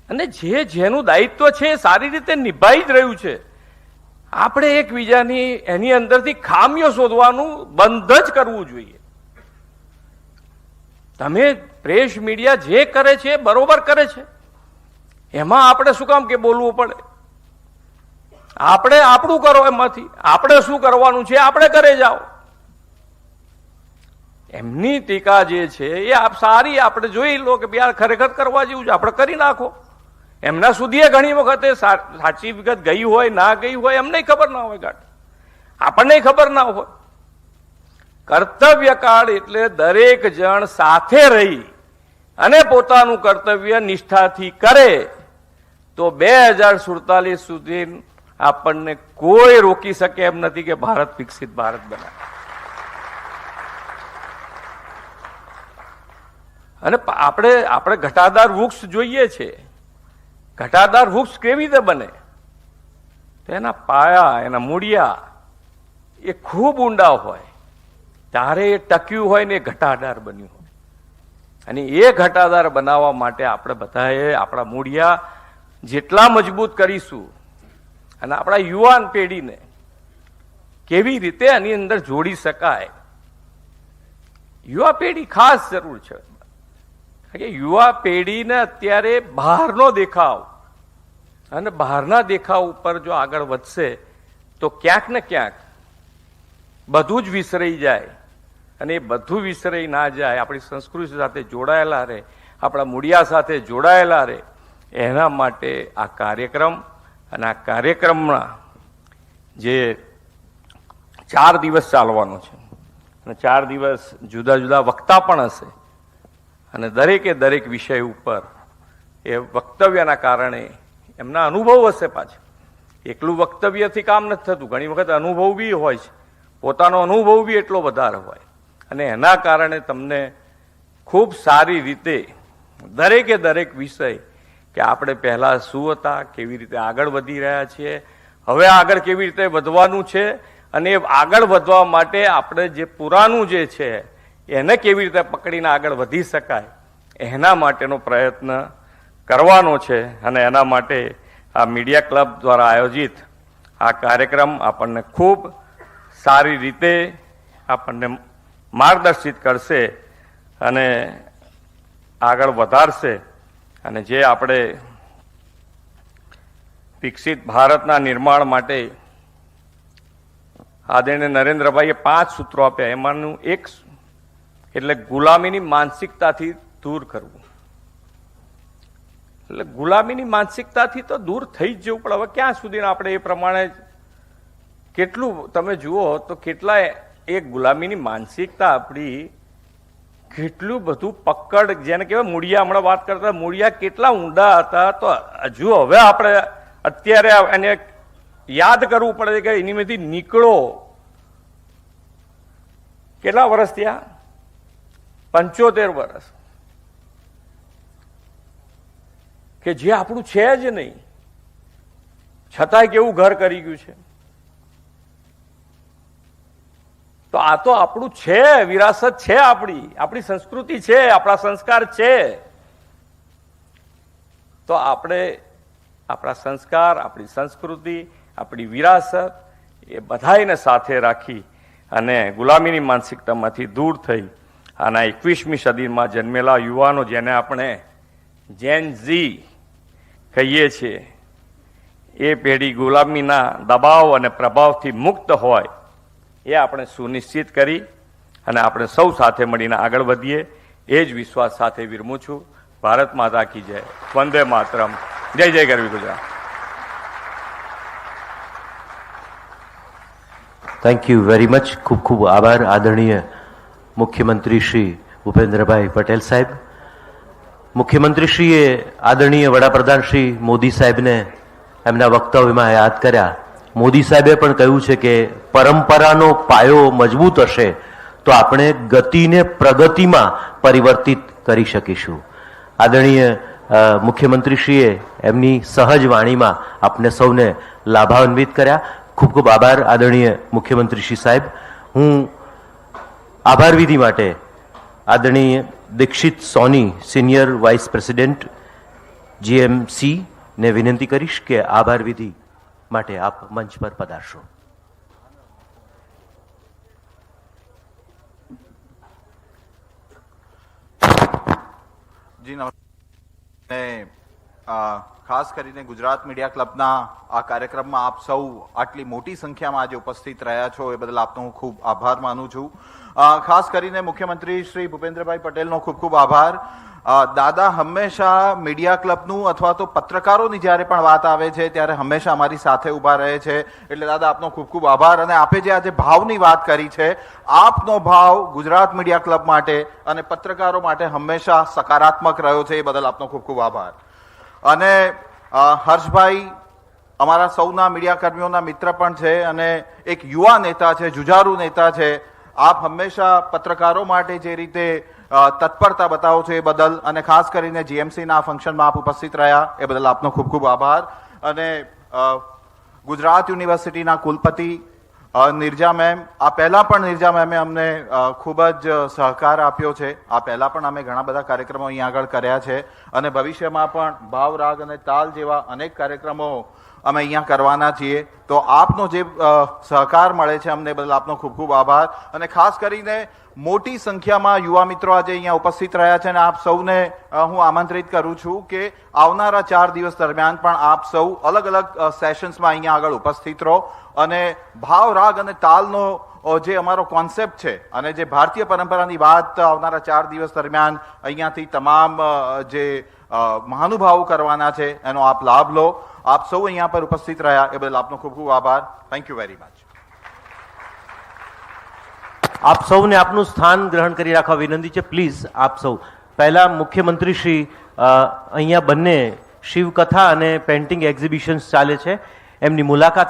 અને જેનું દાયિત્વ છે એ સારી રીતે નિભાઈ જ રહ્યું છે. આપણે એકબીજાની એની અંદરથી ખામીઓ શોધવાનું બંધ જ કરવું જોઈએ. તમે પ્રેસ મીડિયા જે કરે છે બરોબર કરે છે, એમાં આપણે શું કામ કે બોલવું પડે? આપણે આપણું કરો, એમાંથી આપણે શું કરવાનું છે આપણે કરે જાઓ. એમની ટીકા જે છે એ સારી આપણે જોઈ લો કે યાર ખરેખર કરવા જેવું છે, આપણે કરી નાખો. એમના સુધી ઘણી વખતે સાચી વિગત ગઈ હોય ના ગઈ હોય એમને ખબર ના હોય, ગાંઠ આપણને ખબર ના હોય. કર્તવ્ય કાળ એટલે દરેક જણ સાથે રહી અને પોતાનું કર્તવ્ય નિષ્ઠાથી કરે તો 2047 સુધી આપણને કોઈ રોકી શકે એમ નથી કે ભારત વિકસિત ભારત બનાવે. અને આપણે ઘટાદાર વૃક્ષ જોઈએ છે. ઘટાદાર વૃક્ષ કેવી રીતે બને? તો એના પાયા, એના મૂળિયા એ ખૂબ ઊંડા હોય ત્યારે એ ટક્યું હોય ને એ ઘટાદાર બન્યું હોય. અને એ ઘટાદાર બનાવવા માટે આપણે બધાએ આપણા મૂળિયા જેટલા મજબૂત કરીશું અને આપણા યુવાન પેઢીને કેવી રીતે આની અંદર જોડી શકાય, યુવા પેઢી ખાસ જરૂર છે. યુવા પેઢીને અત્યારે બહારનો દેખાવ અને બહારના દેખાવ ઉપર જો આગળ વધશે તો ક્યાંક ને ક્યાંક બધું જ વિસરાઈ જાય. અને એ બધું વિસરાઈ ના જાય, આપણી સંસ્કૃતિ સાથે જોડાયેલા રહે, આપણા મૂળિયા સાથે જોડાયેલા રહે. એના માટે આ કાર્યક્રમ અને આ કાર્યક્રમના જે 4 દિવસ ચાલવાનો છે અને 4 દિવસ જુદા જુદા વક્તા પણ હશે અને દરેકે દરેક વિષય ઉપર એ વક્તવ્યના કારણે એમના અનુભવ હશે. પાછા એકલું વક્તવ્યથી કામ નથી થતું, ઘણી વખત અનુભવ બી હોય છે, પોતાનો અનુભવ બી એટલો વધારે હોય. અને એના કારણે તમને ખૂબ સારી રીતે દરેકે દરેક વિષય કે આપણે પહેલા શું હતા, કેવી રીતે આગળ વધી રહ્યા છીએ, હવે આગળ કેવી રીતે વધવાનું છે, અને આગળ વધવા માટે આપણે જે પુરાનું જે છે એને કેવી રીતે પકડીને આગળ વધી શકાય એના માટેનો પ્રયત્ન કરવાનો છે. અને એના માટે આ મીડિયા ક્લબ દ્વારા આયોજિત આ કાર્યક્રમ આપણને ખૂબ સારી રીતે આપણને માર્ગદર્શિત કરશે અને આગળ વધારશે. અને જે આપણે વિકસિત ભારતના નિર્માણ માટે આદરણીય નરેન્દ્રભાઈએ 5 સૂત્રો આપ્યા, એમાંનું એક એટલે ગુલામીની માનસિકતાથી દૂર કરવું. એટલે ગુલામીની માનસિકતાથી તો દૂર થઈ જ જવું, પણ હવે ક્યાં સુધી આપણે એ પ્રમાણે કેટલું તમે જુઓ તો કેટલા એક ગુલામીની માનસિકતા આપણી, કેટલું બધું પકડ, જેને કહેવાય મૂળિયા, હમણાં વાત કરતા મૂળિયા કેટલા ઊંડા હતા. તો હજુ હવે આપણે અત્યારે એને યાદ કરવું પડે કે એનીમાંથી નીકળો. કેટલા વર્ષ થયા? 75 વર્ષ, કે જે આપણું છે જ નહીં, છતાંય કેવું ઘર કરી ગયું છે. તો આ તો આપણું છે, વિરાસત છે, આપણી સંસ્કૃતિ છે, આપણા સંસ્કાર છે. તો આપણે આપણા સંસ્કાર, આપણી સંસ્કૃતિ, આપણી વિરાસત એ બધાને સાથે રાખી અને ગુલામીની માનસિકતામાંથી દૂર થઈ અને 21મી સદીમાં જન્મેલા યુવાનો, જેને આપણે જેન ઝી કહીએ છીએ, એ પેઢી ગુલામીના દબાવ અને પ્રભાવથી મુક્ત હોય એ આપણે સુનિશ્ચિત કરી અને આપણે સૌ સાથે મળીને આગળ વધીએ, એ જ વિશ્વાસ સાથે વિરમું છું. ભારત માતા કી જય. વંદે માતરમ. જય જય ગરવી Gujarat. Thank you very much. ખૂબ ખૂબ આભાર આદરણીય મુખ્યમંત્રી શ્રી ભૂપેન્દ્રભાઈ પટેલ સાહેબ. મુખ્યમંત્રીશ્રીએ આદરણીય વડાપ્રધાન શ્રી મોદી સાહેબને એમના વક્તવ્યમાં યાદ કર્યા. મોદી સાહેબે પણ કહ્યું છે કે પરંપરાનો પાયો મજબૂત હશે તો આપણે ગતિને પ્રગતિમાં પરિવર્તિત કરી શકીશું. આદરણીય મુખ્યમંત્રીશ્રીએ એમની સહજ વાણીમાં આપને સૌને લાભાન્વિત કર્યા. ખૂબ ખૂબ આભાર આદરણીય મુખ્યમંત્રીશ્રી સાહેબ. હું આભાર વિધિ માટે આદરણીય દીક્ષિત સોની, સિનિયર વાઇસ પ્રેસિડેન્ટ જીએમસી ને વિનંતી કરીશ કે આભાર વિધિ માટે આપ મંચ પર પધારશો. જી નમસ્તે. ખાસ કરીને ગુજરાત મીડિયા ક્લબના આ કાર્યક્રમમાં આપ સૌ આટલી મોટી સંખ્યામાં આજે ઉપસ્થિત રહ્યા છો એ બદલ આપનો હું ખૂબ આભાર માનું છું. ખાસ કરીને મુખ્યમંત્રી શ્રી ભૂપેન્દ્રભાઈ પટેલનો ખૂબ ખૂબ આભાર. દાદા હંમેશા મીડિયા ક્લબનું અથવા તો પત્રકારોની જ્યારે પણ વાત આવે છે ત્યારે હંમેશા અમારી સાથે ઊભા રહે છે. એટલે દાદા આપનો ખૂબ ખૂબ આભાર. અને આપે જે આજે ભાવની વાત કરી છે, આપનો ભાવ ગુજરાત મીડિયા ક્લબ માટે અને પત્રકારો માટે હંમેશા સકારાત્મક રહ્યો છે, એ બદલ આપનો ખૂબ ખૂબ આભાર. અને હર્ષભાઈ અમારા સૌના મીડિયા કર્મીઓના મિત્ર પણ છે અને એક યુવા નેતા છે, જુજારુ નેતા છે. આપ હંમેશા પત્રકારો માટે જે રીતે તત્પરતા બતાવો છો એ બદલ, અને ખાસ કરીને જીએમસીના ફંક્શનમાં આપ ઉપસ્થિત રહ્યા એ બદલ આપનો ખૂબ ખૂબ આભાર. અને ગુજરાત યુનિવર્સિટીના કુલપતિ નિર્જા મેમ, આ પહેલા પણ નિર્જા મેમે અમને ખૂબ જ સહકાર આપ્યો છે. આ પહેલા પણ અમે ઘણા બધા કાર્યક્રમો અહીંયા આગળ કર્યા છે અને ભવિષ્યમાં પણ ભાવ, રાગ અને તાલ જેવા અનેક કાર્યક્રમો અમે અહીંયા કરવાના છીએ. તો આપનો જે સહકાર મળે છે અમને બદલ આપનો ખૂબ ખૂબ આભાર. અને ખાસ કરીને મોટી સંખ્યામાં યુવા મિત્રો આજે અહીંયા ઉપસ્થિત રહ્યા છે અને આપ સૌને હું આમંત્રિત કરું છું કે આવનારા 4 દિવસ દરમિયાન પણ આપ સૌ અલગ અલગ સેશન્સમાં અહીંયા આગળ ઉપસ્થિત રહો અને ભાવ, રાગ અને તાલનો જે અમારો કોન્સેપ્ટ છે અને જે ભારતીય પરંપરાની વાત આવનારા 4 દિવસ દરમિયાન અહીંયાથી તમામ જે મહાનુભાવો કરવાના છે એનો આપ લાભ લો. આપ સૌ અહીંયા પર ઉપસ્થિત રહ્યા એ બદલ આપનો ખૂબ ખૂબ આભાર. Thank you very much. આપ સૌને આપનું સ્થાન ગ્રહણ કરી રાખવા વિનંતી છે. પ્લીઝ આપ સૌ. પહેલા મુખ્યમંત્રી શ્રી અહીંયા બંને શિવકથા અને પેઇન્ટિંગ એક્ઝિબિશન્સ ચાલે છે એમની મુલાકાત